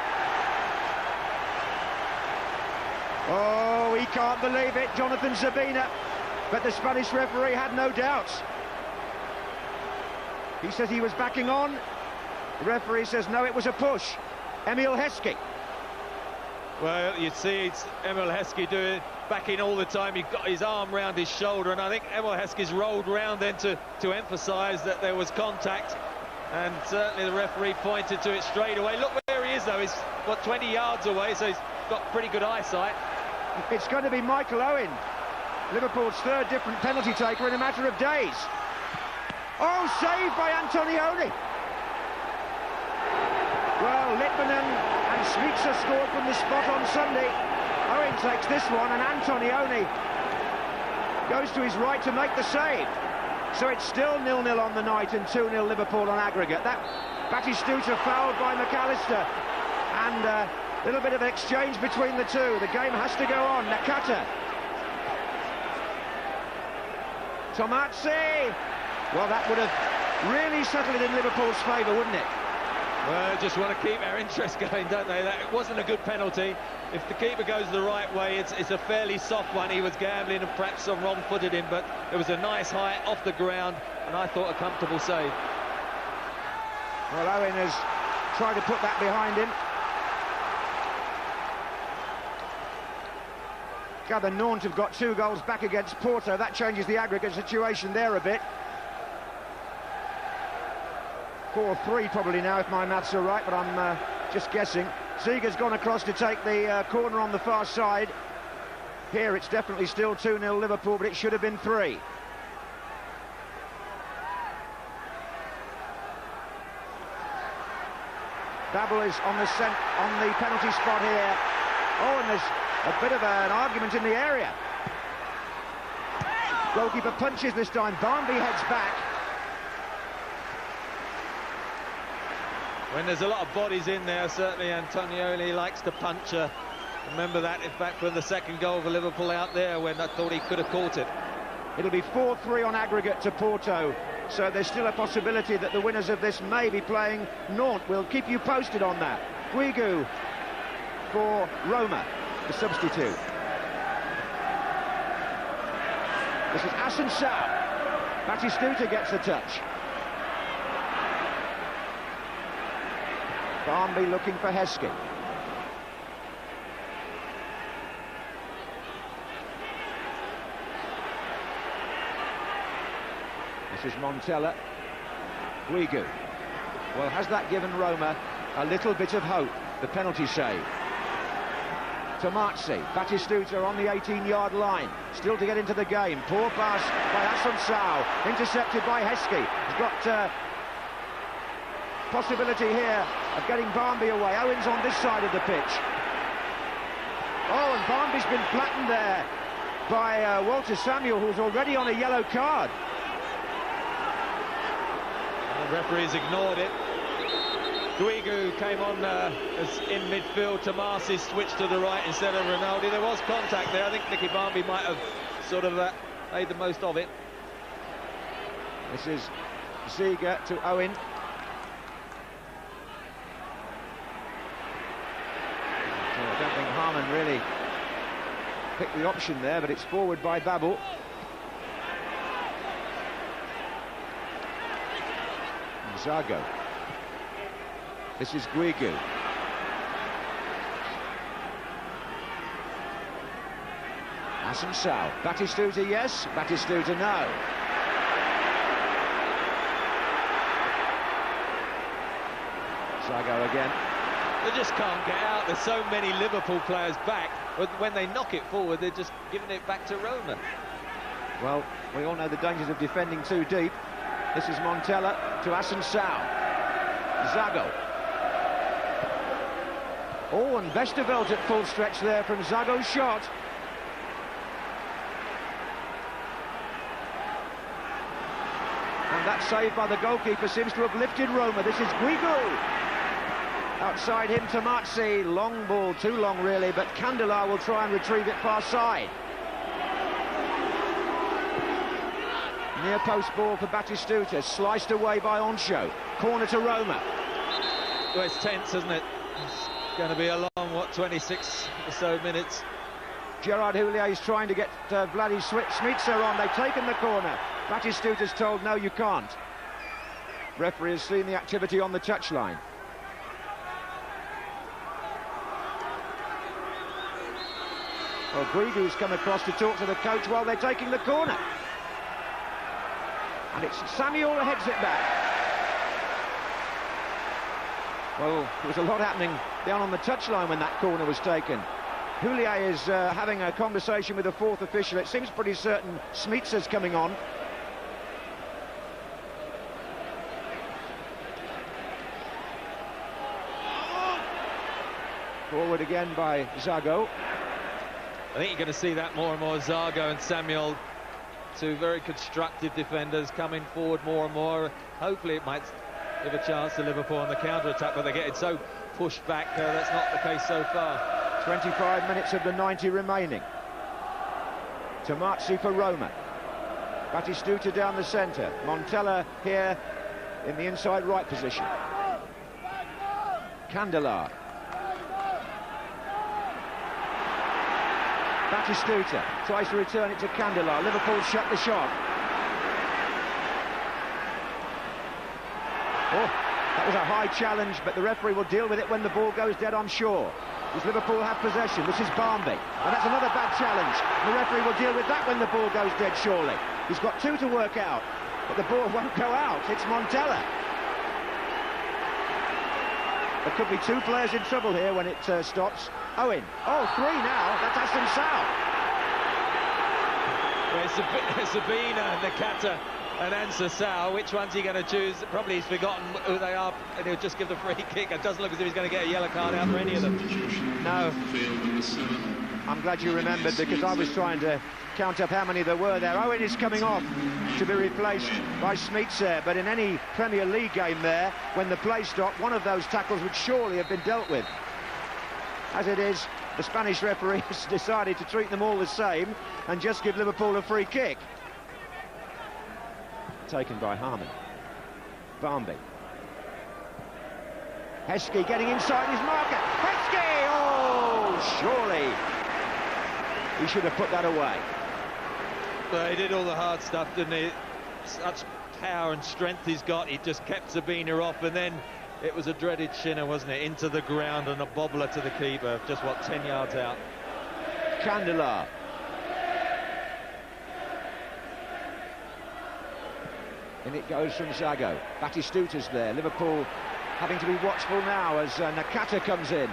Oh, he can't believe it, Jonathan Zebina. But the Spanish referee had no doubts. He says he was backing on. The referee says no, it was a push. Emil Heskey. Well, you see it's Emil Heskey backing all the time. He got his arm round his shoulder, and I think Emil Heskey's rolled round then to emphasise that there was contact. And certainly the referee pointed to it straight away. Look where he is, though. He's, what, 20 yards away, so he's got pretty good eyesight. It's going to be Michael Owen, Liverpool's third different penalty taker in a matter of days. Oh, saved by Antonioli. Well, Littmanen and Smicer scored from the spot on Sunday. Owen takes this one, and Antonioli goes to his right to make the save. So it's still 0-0 on the night and 2-0 Liverpool on aggregate. That Batistuta fouled by McAllister, and a little bit of an exchange between the two. The game has to go on. Nakata. Tommasi. Well, that would have really settled it in Liverpool's favour, wouldn't it? Well, just want to keep our interest going, don't they? It wasn't a good penalty. If the keeper goes the right way, it's a fairly soft one. He was gambling and perhaps wrong-footed him, but it was a nice height off the ground, and I thought a comfortable save. Well, Owen has tried to put that behind him. Gather Nantes have got 2 goals back against Porto. That changes the aggregate situation there a bit. 4-3 probably now, if my maths are right, but I'm just guessing. Ziege's gone across to take the corner on the far side. Here it's definitely still 2-0 Liverpool, but it should have been 3. Babbel is on the penalty spot here. Oh, and there's a bit of an argument in the area. Goalkeeper punches this time. Barmby heads back. When there's a lot of bodies in there, certainly Antonioli likes to punch. Remember that, in fact, for the second goal for Liverpool out there, when I thought he could have caught it. It'll be 4-3 on aggregate to Porto, so there's still a possibility that the winners of this may be playing Nantes. We'll keep you posted on that. Guigou for Roma, the substitute. This is Assuncao. Batistuta gets the touch. Barmby looking for Heskey. This is Montella. Guigou. Well, has that given Roma a little bit of hope? The penalty save. Tommasi, Batistuta on the 18-yard line, still to get into the game. Poor pass by Assuncao, intercepted by Heskey. He's got possibility here of getting Barmby away. Owen's on this side of the pitch. Oh, and Barmby's been flattened there by Walter Samuel, who's already on a yellow card. The referee's ignored it. Guigou came on as in midfield. Tommasi switched to the right instead of Rinaldi. There was contact there. I think Nicky Barmby might have sort of made the most of it. This is Ziege to Owen. I don't think Hamann really picked the option there, but it's forward by Babbel. And Zago. This is Guigou. Assuncao. Batistuta, yes. Batistuta, no. Zago again. They just can't get out. There's so many Liverpool players back. But when they knock it forward, they're just giving it back to Roma. Well, we all know the dangers of defending too deep. This is Montella to Assuncao. Zago. Oh, and Westerveld at full stretch there from Zago's shot. And that save by the goalkeeper seems to have lifted Roma. This is Guigou. Outside him, Tommasi. Long ball, too long really, but Candela will try and retrieve it far side. Near post ball for Batistuta, sliced away by Henchoz. Corner to Roma. Well, it's tense, isn't it? It's going to be a long, what, 26 or so minutes. Gerard Houllier is trying to get Vladdy Smicer on. They've taken the corner. Batistuta's told, no, you can't. Referee has seen the activity on the touchline. Well, Guigou's come across to talk to the coach while they're taking the corner. And it's Samuel who heads it back. Well, there was a lot happening down on the touchline when that corner was taken. Houllier is having a conversation with the fourth official. It seems pretty certain Smicser's coming on. Forward again by Zago. I think you're going to see that more and more. Zago and Samuel, two very constructive defenders, coming forward more and more. Hopefully it might give a chance to Liverpool on the counter-attack, but they're getting so pushed back. That's not the case so far. 25 minutes of the 90 remaining. Tommasi for Roma. Batistuta down the centre. Montella here in the inside right position. Candela. Batistuta tries to return it to Candela. Liverpool shut the shot. Oh, that was a high challenge, but the referee will deal with it when the ball goes dead, I'm sure. Does Liverpool have possession? This is Barmby. And that's another bad challenge. The referee will deal with that when the ball goes dead, surely. He's got two to work out, but the ball won't go out. It's Montella. There could be two players in trouble here when it stops. Owen. Oh, three now. That's Assuncao. Well, it's Zebina, Nakata and Assuncao. Which one's he going to choose? Probably he's forgotten who they are, and he'll just give the free kick. It doesn't look as if he's going to get a yellow card out for any of them. No. I'm glad you remembered, because I was trying to count up how many there were there. Owen is coming off to be replaced by Smicer, but in any Premier League game there, when the play stopped, one of those tackles would surely have been dealt with. As it is, the Spanish referee has decided to treat them all the same and just give Liverpool a free kick. Taken by Hamann. Barmby. Heskey getting inside his marker. Heskey! Oh, surely he should have put that away. Well, he did all the hard stuff, didn't he? Such power and strength he's got. He just kept Zebina off, and then it was a dreaded shinner, wasn't it? Into the ground and a bobbler to the keeper. Just, what, 10 yards out. Candela. In it goes from Zago. Batistuta's there. Liverpool having to be watchful now as Nakata comes in.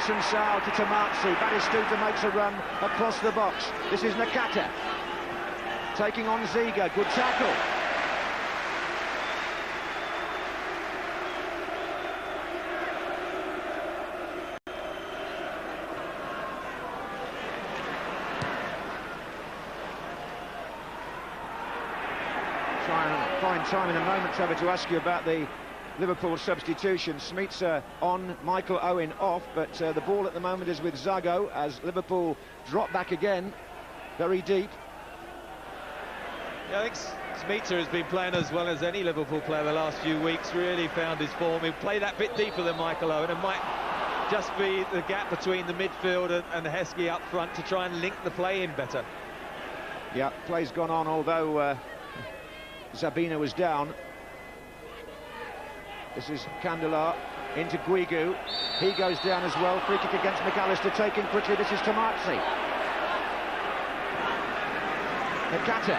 Assuncao to Tommasi. Batistuta makes a run across the box. This is Nakata taking on Ziege. Good tackle. Try and find time in a moment, Trevor, to ask you about the Liverpool substitution. Smicer on, Michael Owen off, but the ball at the moment is with Zago as Liverpool drop back again, very deep. Yeah, I think Smicer has been playing as well as any Liverpool player the last few weeks, really found his form. He'll play that bit deeper than Michael Owen and might just be the gap between the midfield and Heskey up front to try and link the play in better. Yeah, play's gone on, although Zebina was down. This is Candela into Guigou. He goes down as well. Free kick against McAllister, taken quickly. This is Tommasi. Nakata.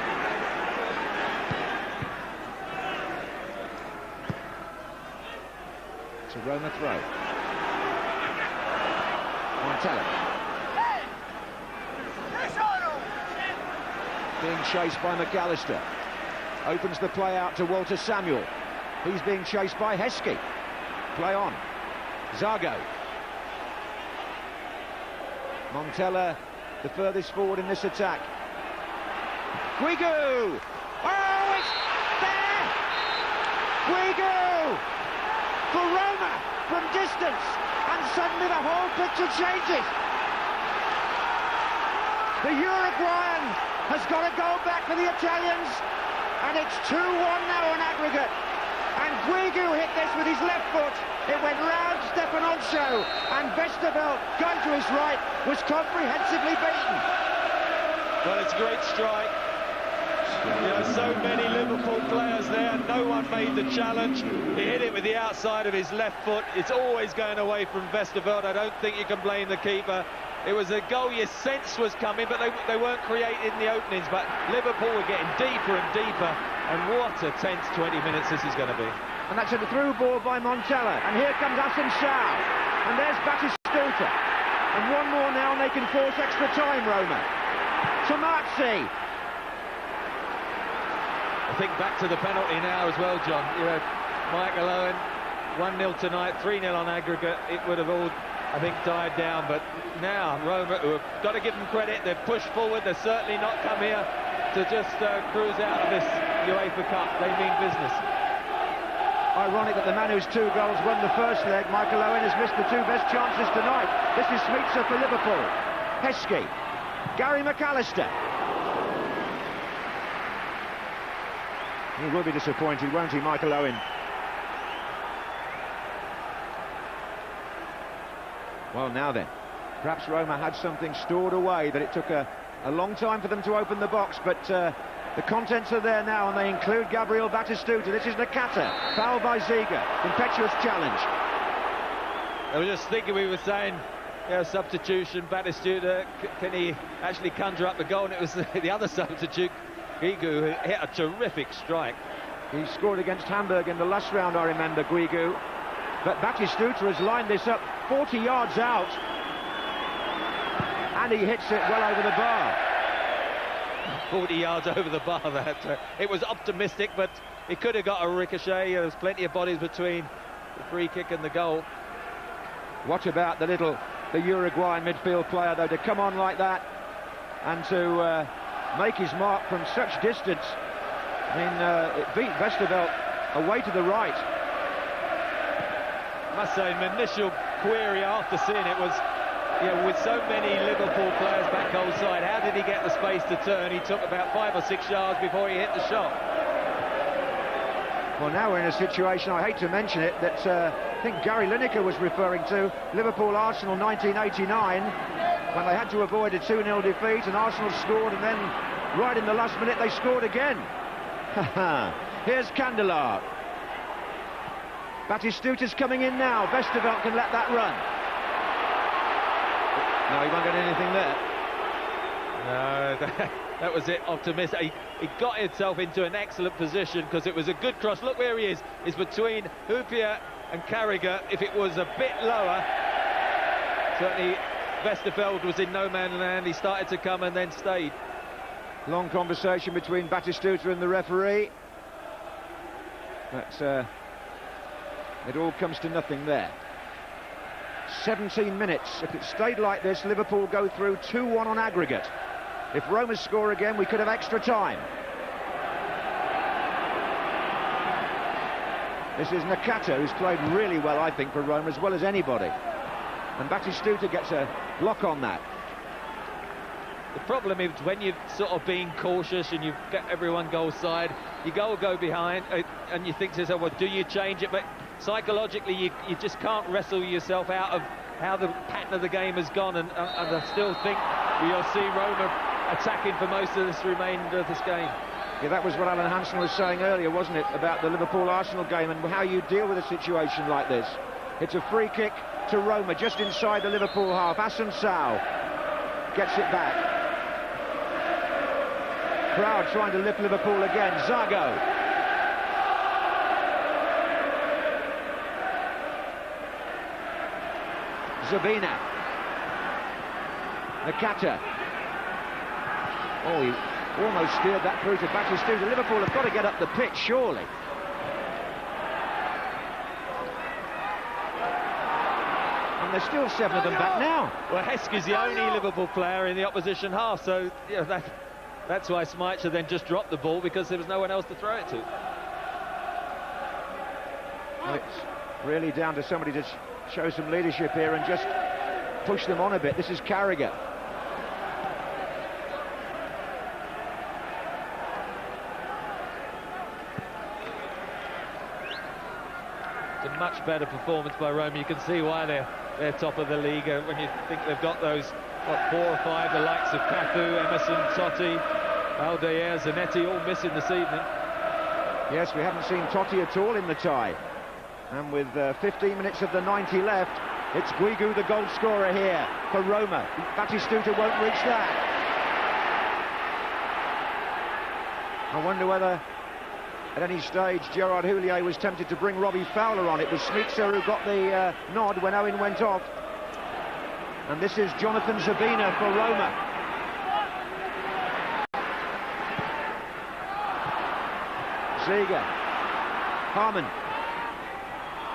It's a Roma throw. Montella. Being chased by McAllister. Opens the play out to Walter Samuel. He's being chased by Heskey. Play on. Zago. Montella, the furthest forward in this attack. Guigou! Oh, it's there! Guigou! For Roma, from distance, and suddenly the whole picture changes. The Uruguayan has got to go back for the Italians, and it's 2-1 now on aggregate. And Guigou hit this with his left foot. It went round Stefanoncio, and Westerveld, going to his right, was comprehensively beaten. Well, it's a great strike. You know, so many Liverpool players there, no one made the challenge. He hit it with the outside of his left foot. It's always going away from Westerveld. I don't think you can blame the keeper. It was a goal you sense was coming, but they weren't created in the openings. But Liverpool were getting deeper and deeper, and what a tense 20 minutes this is going to be. And that's a through ball by Montella, and here comes Assuncao, and there's Batistuta. And one more now, and they can force extra time, Roma. Tommasi. I think back to the penalty now as well, John. You know, Michael Owen, 1-0 tonight, 3-0 on aggregate. It would have all, I think, died down. But now Roma, who have got to give them credit, they've pushed forward. They've certainly not come here to just cruise out of this UEFA Cup. They mean business. Ironic that the man whose 2 goals won the first leg, Michael Owen, has missed the 2 best chances tonight. This is Smicer for Liverpool. Heskey. Gary McAllister. He will be disappointed, won't he, Michael Owen? Well, now then, perhaps Roma had something stored away that it took a long time for them to open the box, but the contents are there now, and they include Gabriel Batistuta. This is Nakata, fouled by Ziege. Impetuous challenge. I was just thinking, we were saying, yeah, substitution, Batistuta, can he actually conjure up the goal? And it was the other substitute, Guigou, who hit a terrific strike. He scored against Hamburg in the last round, I remember, Guigou. But Batistuta has lined this up 40 yards out, and he hits it well over the bar. 40 yards over the bar, that. It was optimistic, but it could have got a ricochet. There was plenty of bodies between the free kick and the goal. What about the Uruguayan midfield player, though, to come on like that and to make his mark from such distance? I mean, it beat Westerveld away to the right. I must say, my initial query after seeing it was, you know, with so many Liverpool players back goal side, how did he get the space to turn? He took about 5 or 6 yards before he hit the shot. Well, now we're in a situation, I hate to mention it, that I think Gary Lineker was referring to, Liverpool-Arsenal 1989, when they had to avoid a 2-0 defeat, and Arsenal scored, and then right in the last minute they scored again. Here's Candela. Batistuta's coming in now. Westerveld can let that run. No, he won't get anything there. No, that was it, optimistic. He got himself into an excellent position because it was a good cross. Look where he is. It's between Hyypia and Carragher. If it was a bit lower, certainly Westerveld was in no man's land. He started to come and then stayed. Long conversation between Batistuta and the referee. But it all comes to nothing there. 17 minutes. If it stayed like this, Liverpool go through 2-1 on aggregate. If Roma score again, we could have extra time. This is Nakata, who's played really well, I think, for Roma, as well as anybody. And Batistuta gets a block on that. The problem is when you're sort of being cautious and you've got everyone goal side, you go behind and you think to yourself, well, do you change it? But psychologically, you just can't wrestle yourself out of how the pattern of the game has gone. And I still think we'll see Roma attacking for most of this remainder of this game. Yeah, that was what Alan Hansen was saying earlier, wasn't it, about the Liverpool-Arsenal game and how you deal with a situation like this. It's a free kick to Roma, just inside the Liverpool half. Assuncao gets it back. Crowd trying to lift Liverpool again. Zago. Zebina. Nakata. Oh, he almost steered that through to Batistuta. Liverpool have got to get up the pitch, surely. And there's still 7 of them back now. Well, Heskey's the only Liverpool player in the opposition half, so yeah, that's why Smicer then just dropped the ball, because there was no one else to throw it to. Well, it's really down to somebody to show some leadership here and just push them on a bit. This is Carragher. It's a much better performance by Roma. You can see why they're top of the league. When you think they've got those, what, 4 or 5, the likes of Cafu, Emerson, Totti, Aldair, Zanetti, all missing this evening. Yes, we haven't seen Totti at all in the tie. And with 15 minutes of the 90 left, it's Guigou, the goal scorer here for Roma. Batistuta won't reach that. I wonder whether at any stage Gerard Houllier was tempted to bring Robbie Fowler on. It was Smicer who got the nod when Owen went off. And this is Jonathan Zebina for Roma. Ziege. Hamann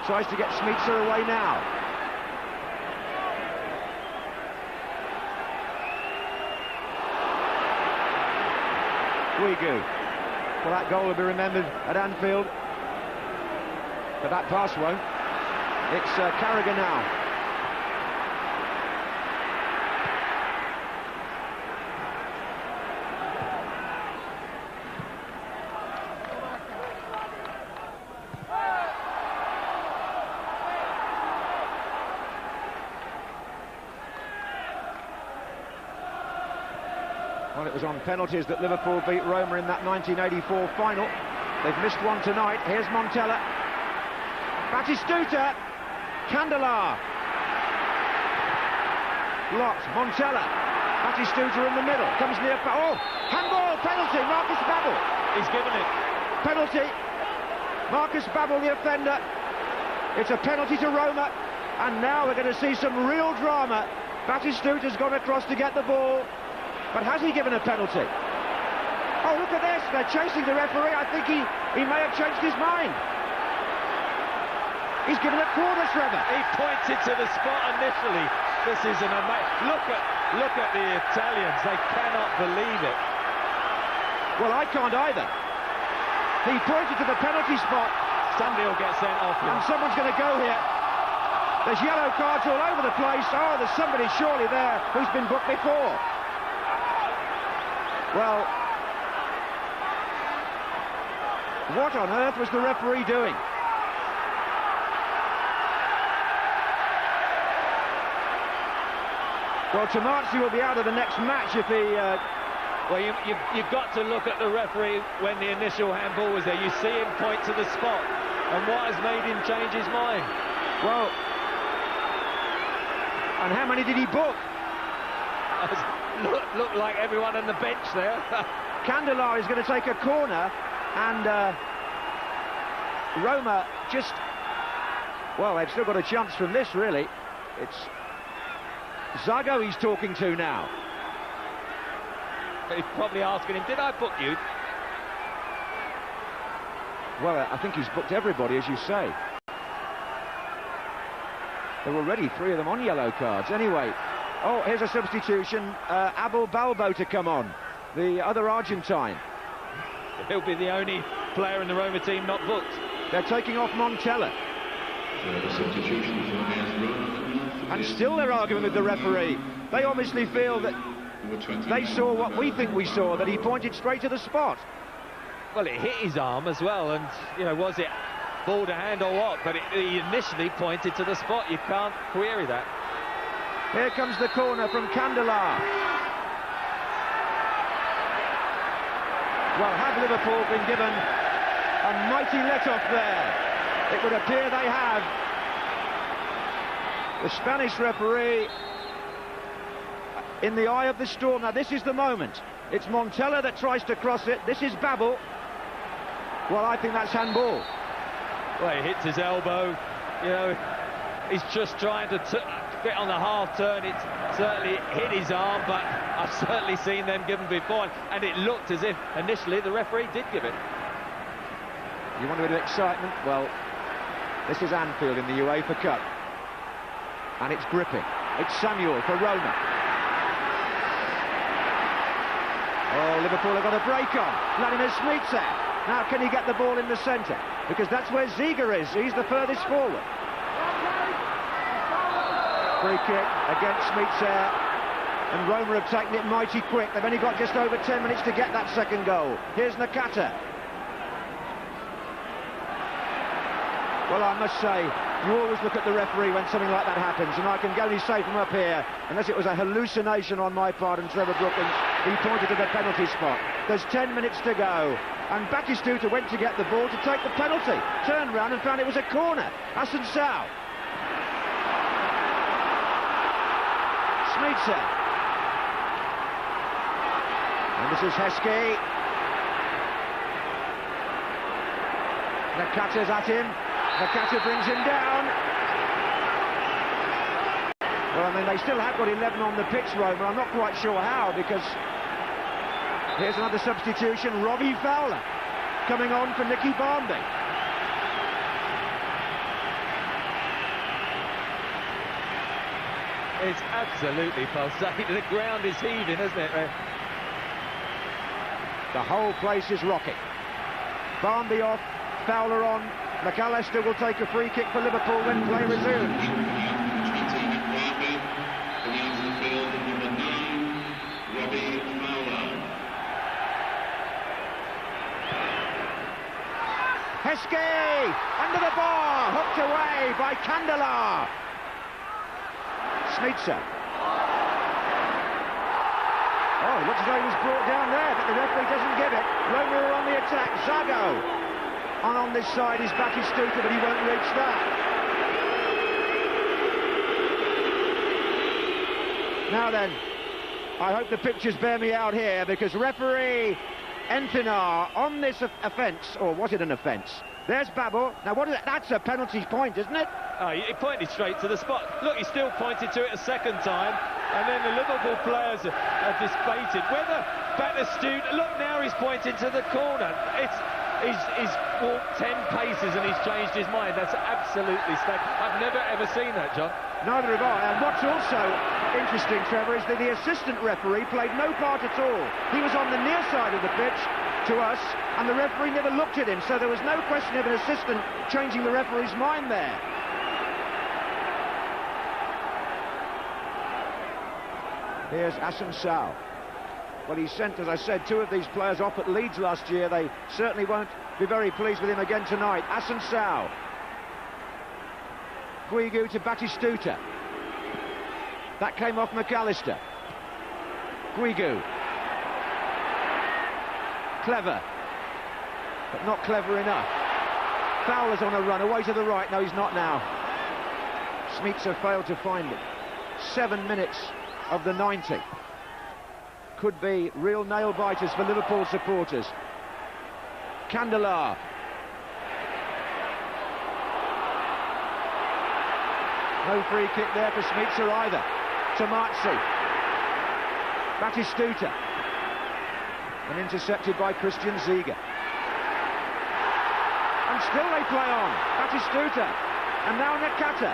tries to get Smicer away now. Guigou. Well, that goal will be remembered at Anfield, but that pass won't. It's Carragher now. Well, it was on penalties that Liverpool beat Roma in that 1984 final. They've missed one tonight. Here's Montella. Batistuta. Candela. Blocked. Montella. Batistuta in the middle. Comes near. Oh! Handball! Penalty! Marcus Babbel. He's given it. Penalty. Marcus Babbel, the offender. It's a penalty to Roma. And now we're going to see some real drama. Batistuta's gone across to get the ball. But has he given a penalty? Oh, look at this. They're chasing the referee. I think he may have changed his mind. He's given a corner, Trevor. He pointed to the spot initially. This is an amazing... Look at the Italians. They cannot believe it. Well, I can't either. He pointed to the penalty spot. Somebody will get sent off here. And someone's going to go here. There's yellow cards all over the place. Oh, there's somebody surely there who's been booked before. Well, what on earth was the referee doing? Well, Tommasi will be out of the next match if he... Well, you've got to look at the referee when the initial handball was there. You see him point to the spot. And what has made him change his mind? Well, and how many did he book? Look like everyone on the bench there. Candela is going to take a corner, and Roma just... Well, they've still got a chance from this, really. It's Zago he's talking to now. He's probably asking him, did I book you? Well, I think he's booked everybody, as you say. There were already 3 of them on yellow cards. Anyway, oh, here's a substitution. Balbo to come on, the other Argentine. He'll be the only player in the Roma team not booked. They're taking off Montella. And still they're arguing with the referee. They obviously feel that they saw what we think we saw, that he pointed straight to the spot. Well, it hit his arm as well, and, you know, was it ball to hand or what? But he initially pointed to the spot. You can't query that. Here comes the corner from Candela. Well, have Liverpool been given a mighty let-off there? It would appear they have. The Spanish referee in the eye of the storm. Now, this is the moment. It's Montella that tries to cross it. This is Babbel. Well, I think that's handball. Well, he hits his elbow. You know, he's just trying to get on the half turn. It certainly hit his arm, but I've certainly seen them given before, and it looked as if initially the referee did give it. You want a bit of excitement? Well, this is Anfield in the UEFA Cup, and it's gripping. It's Samuel for Roma. Oh, Liverpool have got a break on. Vladimir Smicer. Now, can he get the ball in the centre? Because that's where Ziege is. He's the furthest forward. Free kick against Smicer. And Roma have taken it mighty quick. They've only got just over 10 minutes to get that second goal. Here's Nakata. Well, I must say, you always look at the referee when something like that happens, and I can only say from up here, unless it was a hallucination on my part and Trevor Brookins, he pointed to the penalty spot. There's 10 minutes to go, and Batistuta went to get the ball to take the penalty, turned round and found it was a corner. Assuncao. Smicer. And this is Heskey. Nakata's at him. Nakata brings him down. Well, I mean, they still have got 11 on the pitch, Roma. I'm not quite sure how, because here's another substitution. Fowler coming on for Barmby. It's absolutely pulsating. The ground is heaving, isn't it? The whole place is rocking. Barmby off, Fowler on. McAllister will take a free kick for Liverpool when play resumes. Heskey under the bar, hooked away by Candela. Smicer. Oh, looks as though he was brought down there, but the referee doesn't give it. Roma are on the attack. Zago. And on this side is Batistuta, but he won't reach that. Now then, I hope the pictures bear me out here, because referee Enthinar on this offence, or was it an offence? There's Babbel. Now what is that? That's a penalty point, isn't it? Oh, he pointed straight to the spot. Look, he still pointed to it a second time, and then the Liverpool players are debated whether Batistuta. Look, now he's pointing to the corner. He's walked 10 paces and he's changed his mind. That's absolutely staggering. I've never ever seen that, John. Neither have I. And what's also interesting, Trevor, is that the assistant referee played no part at all. He was on the near side of the pitch to us, and the referee never looked at him, so there was no question of an assistant changing the referee's mind there. Here's Assuncao. Well, he sent, as I said, 2 of these players off at Leeds last year. They certainly won't be very pleased with him again tonight. Assuncao. Guigou to Batistuta. That came off McAllister. Guigou. Clever, but not clever enough. Fowler's on a run, away to the right. No, he's not now. Smicer failed to find it. 7 minutes of the 90. Could be real nail-biters for Liverpool supporters. Candela. No free kick there for Smicer either. Tommasi. Batistuta. And intercepted by Christian Ziege. And still they play on. Batistuta. And now Nakata.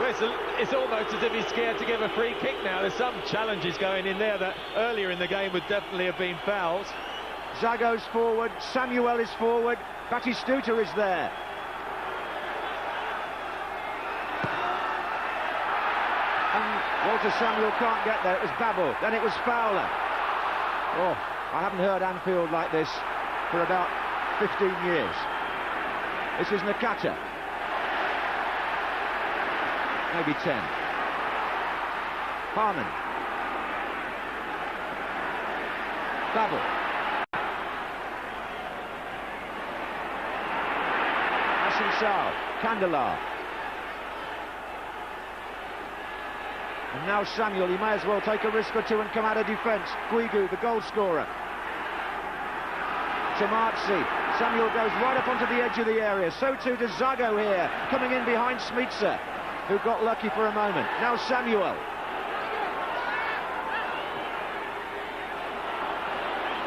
Well, it's almost as if he's scared to give a free kick now. There's some challenges going in there that earlier in the game would definitely have been fouled. Zago's forward, Samuel is forward, Batistuta is there. And Walter Samuel can't get there, it was Babbel, then it was Fowler. Oh, I haven't heard Anfield like this for about 15 years. This is Nakata. Maybe 10. Hamann. Babbel. Assuncao. Candela. And now Samuel, he may as well take a risk or two and come out of defence. Guigou, the goal scorer. Tommasi. Samuel goes right up onto the edge of the area. So too does Zago here, coming in behind Smicer, who got lucky for a moment. Now Samuel.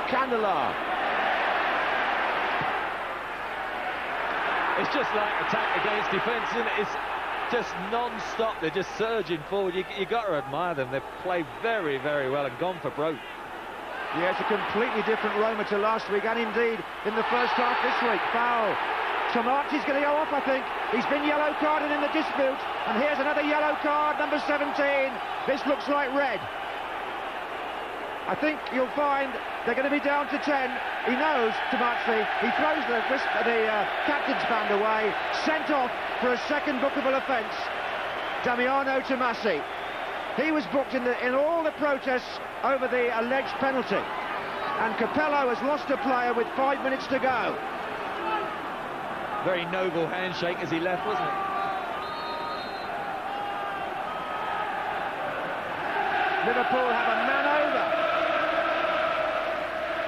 Candela. It's just like attack against defence, isn't it? It's just non-stop. They're just surging forward. You got to admire them. They've played very, very well and gone for broke. Yeah, it's a completely different Roma to last week, and indeed in the first half this week. Foul. Tommasi's going to go off, I think. He's been yellow carded in the dispute, and here's another yellow card, number 17. This looks like red. I think you'll find they're going to be down to 10. He knows, Tommasi. He throws the captain's band away, sent off for a second bookable offence. Damiano Tommasi. He was booked in all the protests over the alleged penalty. And Capello has lost a player with 5 minutes to go. Very noble handshake as he left, wasn't it? Liverpool have a man over.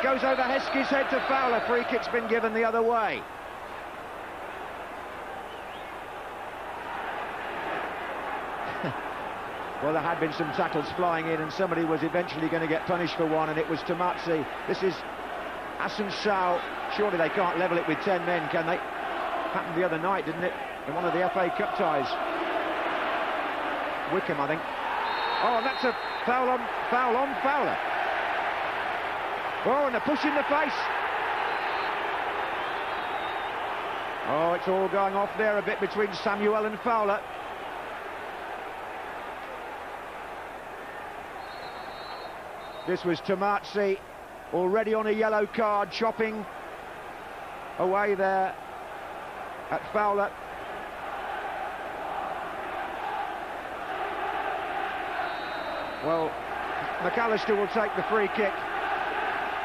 Goes over Heskey's head to Fowler. Free kick's been given the other way. Well, there had been some tackles flying in, and somebody was eventually going to get punished for one, and it was Tommasi. This is Assuncao. Surely they can't level it with 10 men, can they? Happened the other night, didn't it? In one of the FA Cup ties. Wickham, I think. Oh, and that's a foul on Fowler. Oh, and a push in the face. Oh, it's all going off there a bit between Samuel and Fowler. This was Tommasi, already on a yellow card, chopping away there at Fowler. Well, McAllister will take the free kick,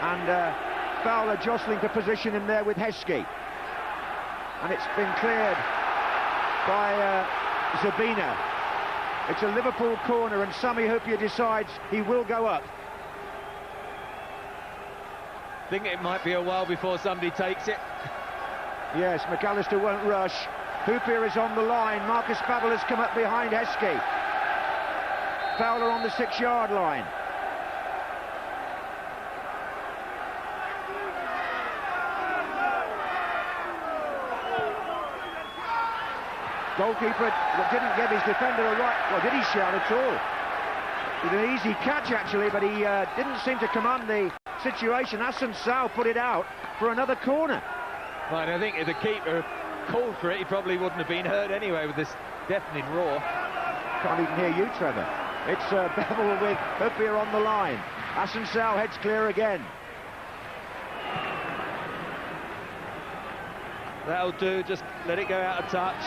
and Fowler jostling for position in there with Heskey. And it's been cleared by Zebina. It's a Liverpool corner, and Sami Hyypia decides he will go up. I think it might be a while before somebody takes it. Yes, McAllister won't rush. Hyypia is on the line. Marcus Babbel has come up behind Heskey. Fowler on the 6-yard line. Goalkeeper didn't give his defender a right... Well, did he shout at all? With an easy catch, actually, but he didn't seem to command the situation. Assuncao put it out for another corner. Right, I think if the keeper called for it, he probably wouldn't have been hurt anyway with this deafening roar. Can't even hear you, Trevor. It's Babbel with Hyypia on the line. Assuncao heads clear again. That'll do, just let it go out of touch.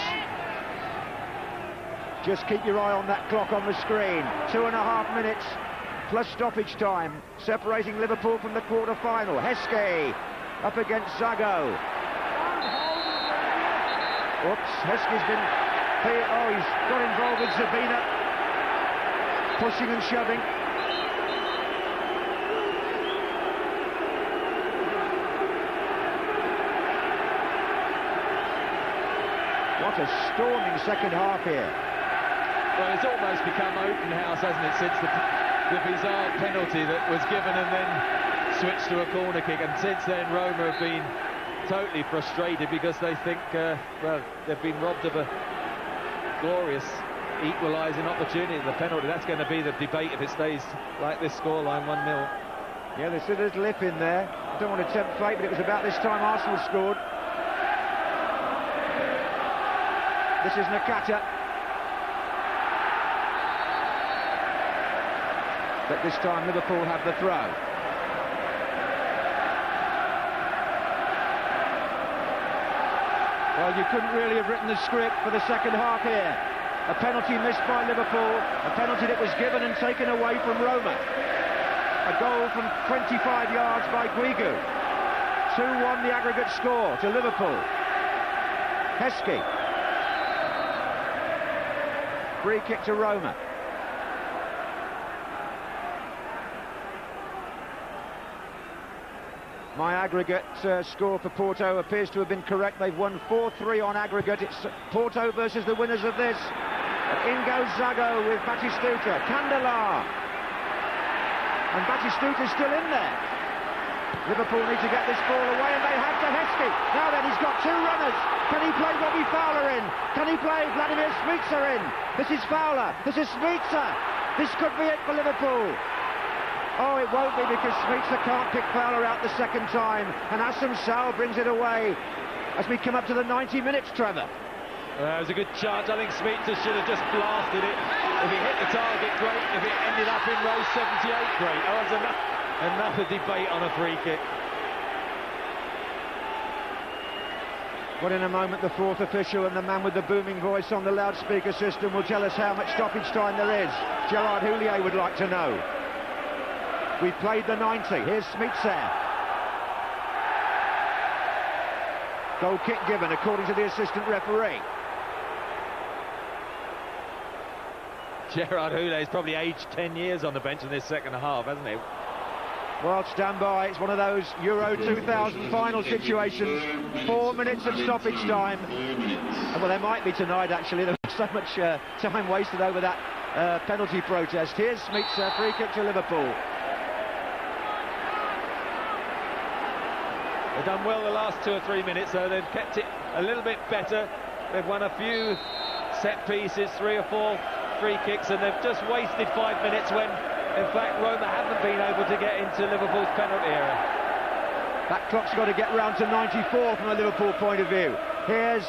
Just keep your eye on that clock on the screen. 2.5 minutes plus stoppage time, separating Liverpool from the quarter-final. Heskey up against Zago. Oops, Heskey's been... he's got involved with Zebina. Pushing and shoving. What a storming second half here. Well, it's almost become open house, hasn't it, since the bizarre penalty that was given and then switched to a corner kick. And since then, Roma have been totally frustrated because they think, well, they've been robbed of a glorious equalising opportunity. The penalty, that's going to be the debate if it stays like this scoreline, 1-0. Yeah, there's a little lip in there. I don't want to tempt fate, but it was about this time Arsenal scored. This is Nakata. But this time Liverpool have the throw. Well, you couldn't really have written the script for the second half here. A penalty missed by Liverpool, a penalty that was given and taken away from Roma. A goal from 25 yards by Guigou. 2-1 the aggregate score to Liverpool. Heskey. Free kick to Roma. My aggregate score for Porto appears to have been correct. They've won 4-3 on aggregate. It's Porto versus the winners of this. And in goes Zago with Batistuta. Candela. And Batistuta's still in there. Liverpool need to get this ball away, and they have to Heskey. Now then, he's got two runners. Can he play Robbie Fowler in? Can he play Vladimir Smicer in? This is Fowler. This is Smicer. This could be it for Liverpool. Oh, it won't be, because Smicer can't pick Fowler out the second time. And Assuncao brings it away as we come up to the 90 minutes, Trevor. It was a good chance. I think Smicer should have just blasted it. If he hit the target, great. If it ended up in row 78, great. Oh, there's enough debate on a free kick. Well, in a moment, the fourth official and the man with the booming voice on the loudspeaker system will tell us how much stoppage time there is. Gerard Houllier would like to know. We've played the 90. Here's Smicer. Goal kick given, according to the assistant referee. Gerard Houllier has probably aged 10 years on the bench in this second half, hasn't he? Well, stand by. It's one of those Euro 2000 final situations. 4 minutes of stoppage time. Well, there might be tonight, actually. There was so much time wasted over that penalty protest. Here's Smicer, free kick to Liverpool. They've done well the last 2 or 3 minutes, though. They've kept it a little bit better. They've won a few set pieces, 3 or 4 free kicks, and they've just wasted 5 minutes when, in fact, Roma haven't been able to get into Liverpool's penalty area. That clock's got to get round to 94 from a Liverpool point of view. Here's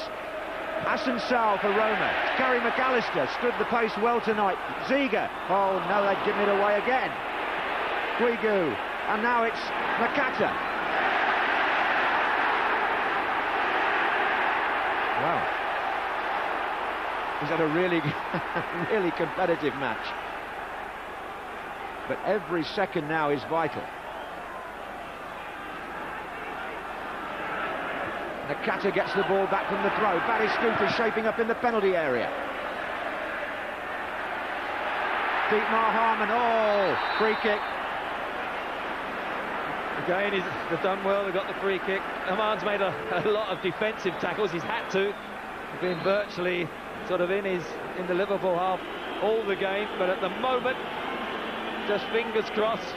Assuncao for Roma. Gary McAllister stood the pace well tonight. Ziege. Oh, no, they've given it away again. Guigou. And now it's Nakata. Wow. He's had a really, really competitive match. But every second now is vital. Nakata gets the ball back from the throw. Batistuta shaping up in the penalty area. Dietmar Hamann, oh, free kick. Again, they've done well, they've got the free kick. Hamann's made a lot of defensive tackles, he's had to. He's been virtually sort of in the Liverpool half all the game, but at the moment, just fingers crossed,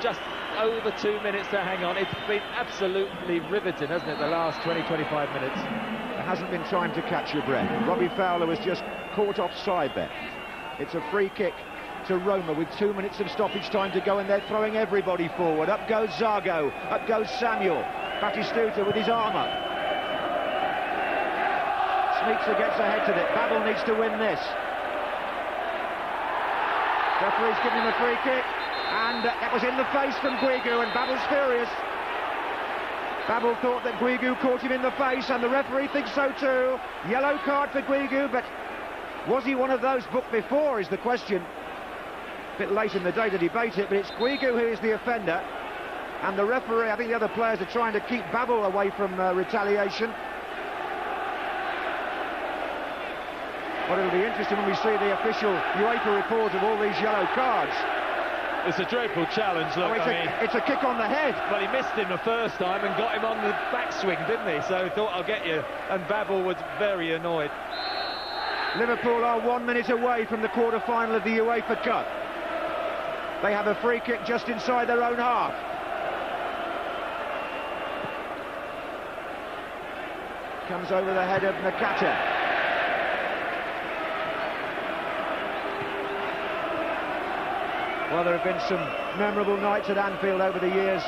just over 2 minutes to hang on. It's been absolutely riveting, hasn't it, the last 20-25 minutes? There hasn't been time to catch your breath. Robbie Fowler was just caught offside there. It's a free kick to Roma with 2 minutes of stoppage time to go, and they're throwing everybody forward. Up goes Zago, up goes Samuel. Batistuta with his arm up. Smicer gets ahead to it. Babbel needs to win this. Referee's giving him a free kick, and that was in the face from Guigou, and Babbel's furious. Babbel thought that Guigou caught him in the face, and the referee thinks so too. Yellow card for Guigou, but was he one of those booked before is the question. A bit late in the day to debate it, but it's Guigou who is the offender, and the referee, I think the other players are trying to keep Babbel away from retaliation. Well, it'll be interesting when we see the official UEFA report of all these yellow cards. It's a dreadful challenge, look. It's a kick on the head. Well, he missed him the first time and got him on the backswing, didn't he? So he thought, I'll get you. And Babbel was very annoyed. Liverpool are 1 minute away from the quarter-final of the UEFA Cup. They have a free kick just inside their own half. Comes over the head of Nakata. Well, there have been some memorable nights at Anfield over the years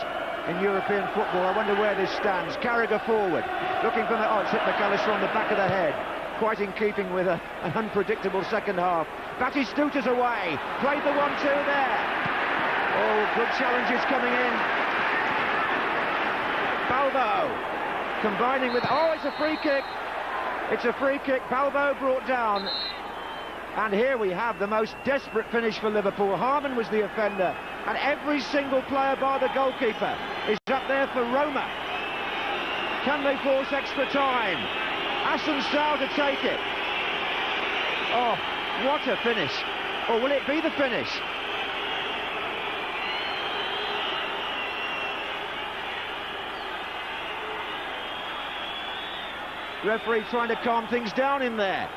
in European football. I wonder where this stands. Carragher forward, looking for it's hit McAllister on the back of the head. Quite in keeping with an unpredictable second half. Batistuta's away, played the 1-2 there. Oh, good challenges coming in. Balbo combining with, it's a free kick. It's a free kick, Balbo brought down. And here we have the most desperate finish for Liverpool. Hamann was the offender, and every single player bar the goalkeeper is up there for Roma. Can they force extra time? Assuncao to take it. Oh, what a finish. Or will it be the finish? Referee trying to calm things down in there.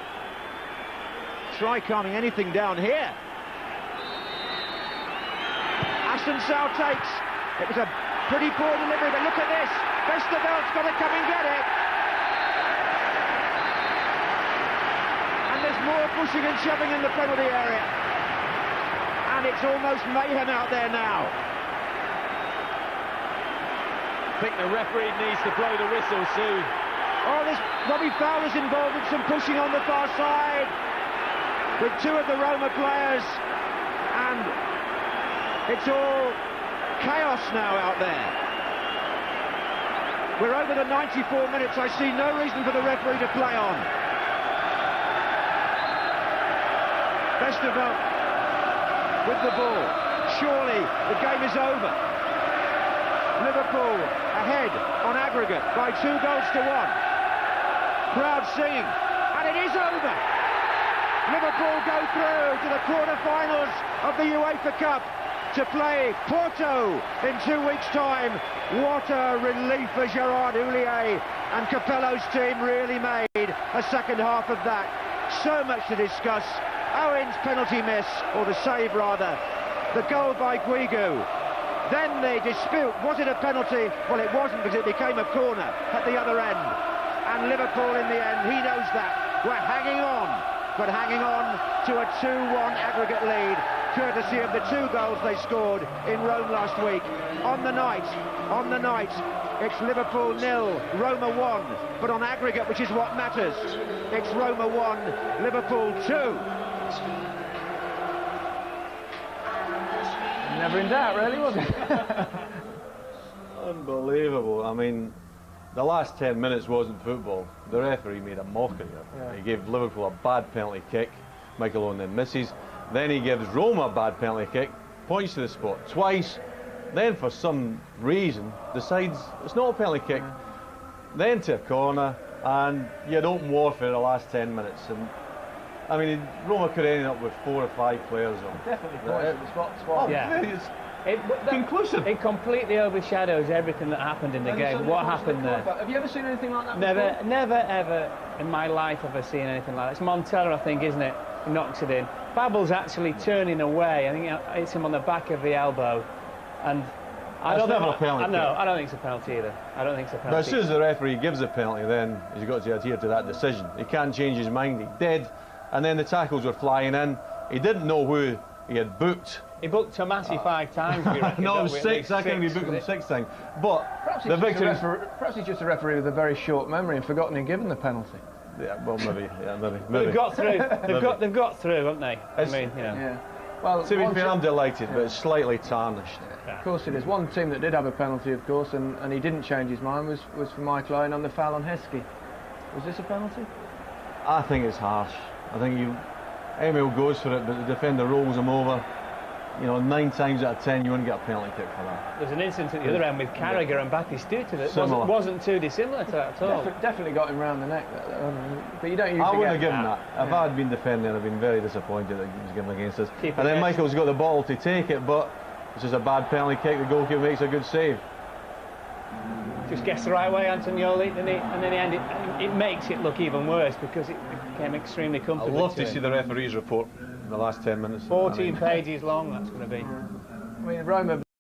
Try calming anything down here. Assuncao takes. It was a pretty poor delivery, but look at this. Westerveld's got to come and get it. And there's more pushing and shoving in the penalty area. And it's almost mayhem out there now. I think the referee needs to blow the whistle soon. Oh, this Robbie Fowler's involved in some pushing on the far side with two of the Roma players, and it's all chaos now out there. We're over the 94 minutes. I see no reason for the referee to play on. Westerveld with the ball. Surely the game is over. Liverpool ahead on aggregate by 2 goals to 1. Crowd singing, and it is over. Liverpool go through to the quarter-finals of the UEFA Cup to play Porto in 2 weeks' time. What a relief for Gerard Houllier, and Capello's team really made a second half of that. So much to discuss. Owen's penalty miss, or the save rather, the goal by Guigou. Then they dispute, was it a penalty? Well, it wasn't, because it became a corner at the other end. And Liverpool in the end, he knows that. We're hanging on, but hanging on to a 2-1 aggregate lead, courtesy of the 2 goals they scored in Rome last week. On the night, it's Liverpool 0, Roma 1, but on aggregate, which is what matters, it's Roma 1, Liverpool 2. Never in doubt, really, was it? Unbelievable. I mean, the last 10 minutes wasn't football. The referee made a mockery of it. Yeah. He gave Liverpool a bad penalty kick. Michael Owen then misses. Then he gives Roma a bad penalty kick, points to the spot twice. Then, for some reason, decides it's not a penalty kick. Then to a corner, and you had open warfare the last 10 minutes. And I mean, Roma could have ended up with 4 or 5 players on. Definitely points at the spot. Oh, yeah. Conclusive. It completely overshadows everything that happened in the game. What happened there? Have you ever seen anything like that before? Never, ever in my life have I seen anything like that. It's Montella, I think, isn't it? He knocks it in. Babbel's actually turning away. I think it hits him on the back of the elbow. And I don't think it's a penalty. I don't think it's a penalty either. I don't think it's a penalty. But as soon as the referee gives a penalty, then he's got to adhere to that decision. He can't change his mind. He did. And then the tackles were flying in. He didn't know who he had booked. He booked Tommasi 5 times. No, it was 6. I think he booked him 6 times. But perhaps the victory. Perhaps he's just a referee with a very short memory and forgotten and given the penalty. Yeah, well, maybe. They've got through. They've got through, haven't they? I mean, you know. Yeah. Well, to be fair, I'm delighted, but it's slightly tarnished. Yeah. Of course it is. One team that did have a penalty, of course, and he didn't change his mind was for Michael Owen on the foul on Heskey. Was this a penalty? I think it's harsh. I think Emil goes for it, but the defender rolls him over. You know, 9 times out of 10 you wouldn't get a penalty kick for that. There's an incident at the other end with Carragher and Batistuta that wasn't too dissimilar to that at all. Definitely got him round the neck, but you don't usually. I wouldn't have given that. If I had been defending, I'd have been very disappointed that he was given against us. And then Michael's got the ball to take it, but it's just a bad penalty kick. The goalkeeper makes a good save. just guessed the right way, Antonioli, and then it makes it look even worse because it became extremely comfortable. I'd love to see the referee's report in the last 10 minutes. 14 pages long, that's going to be. I mean, Roma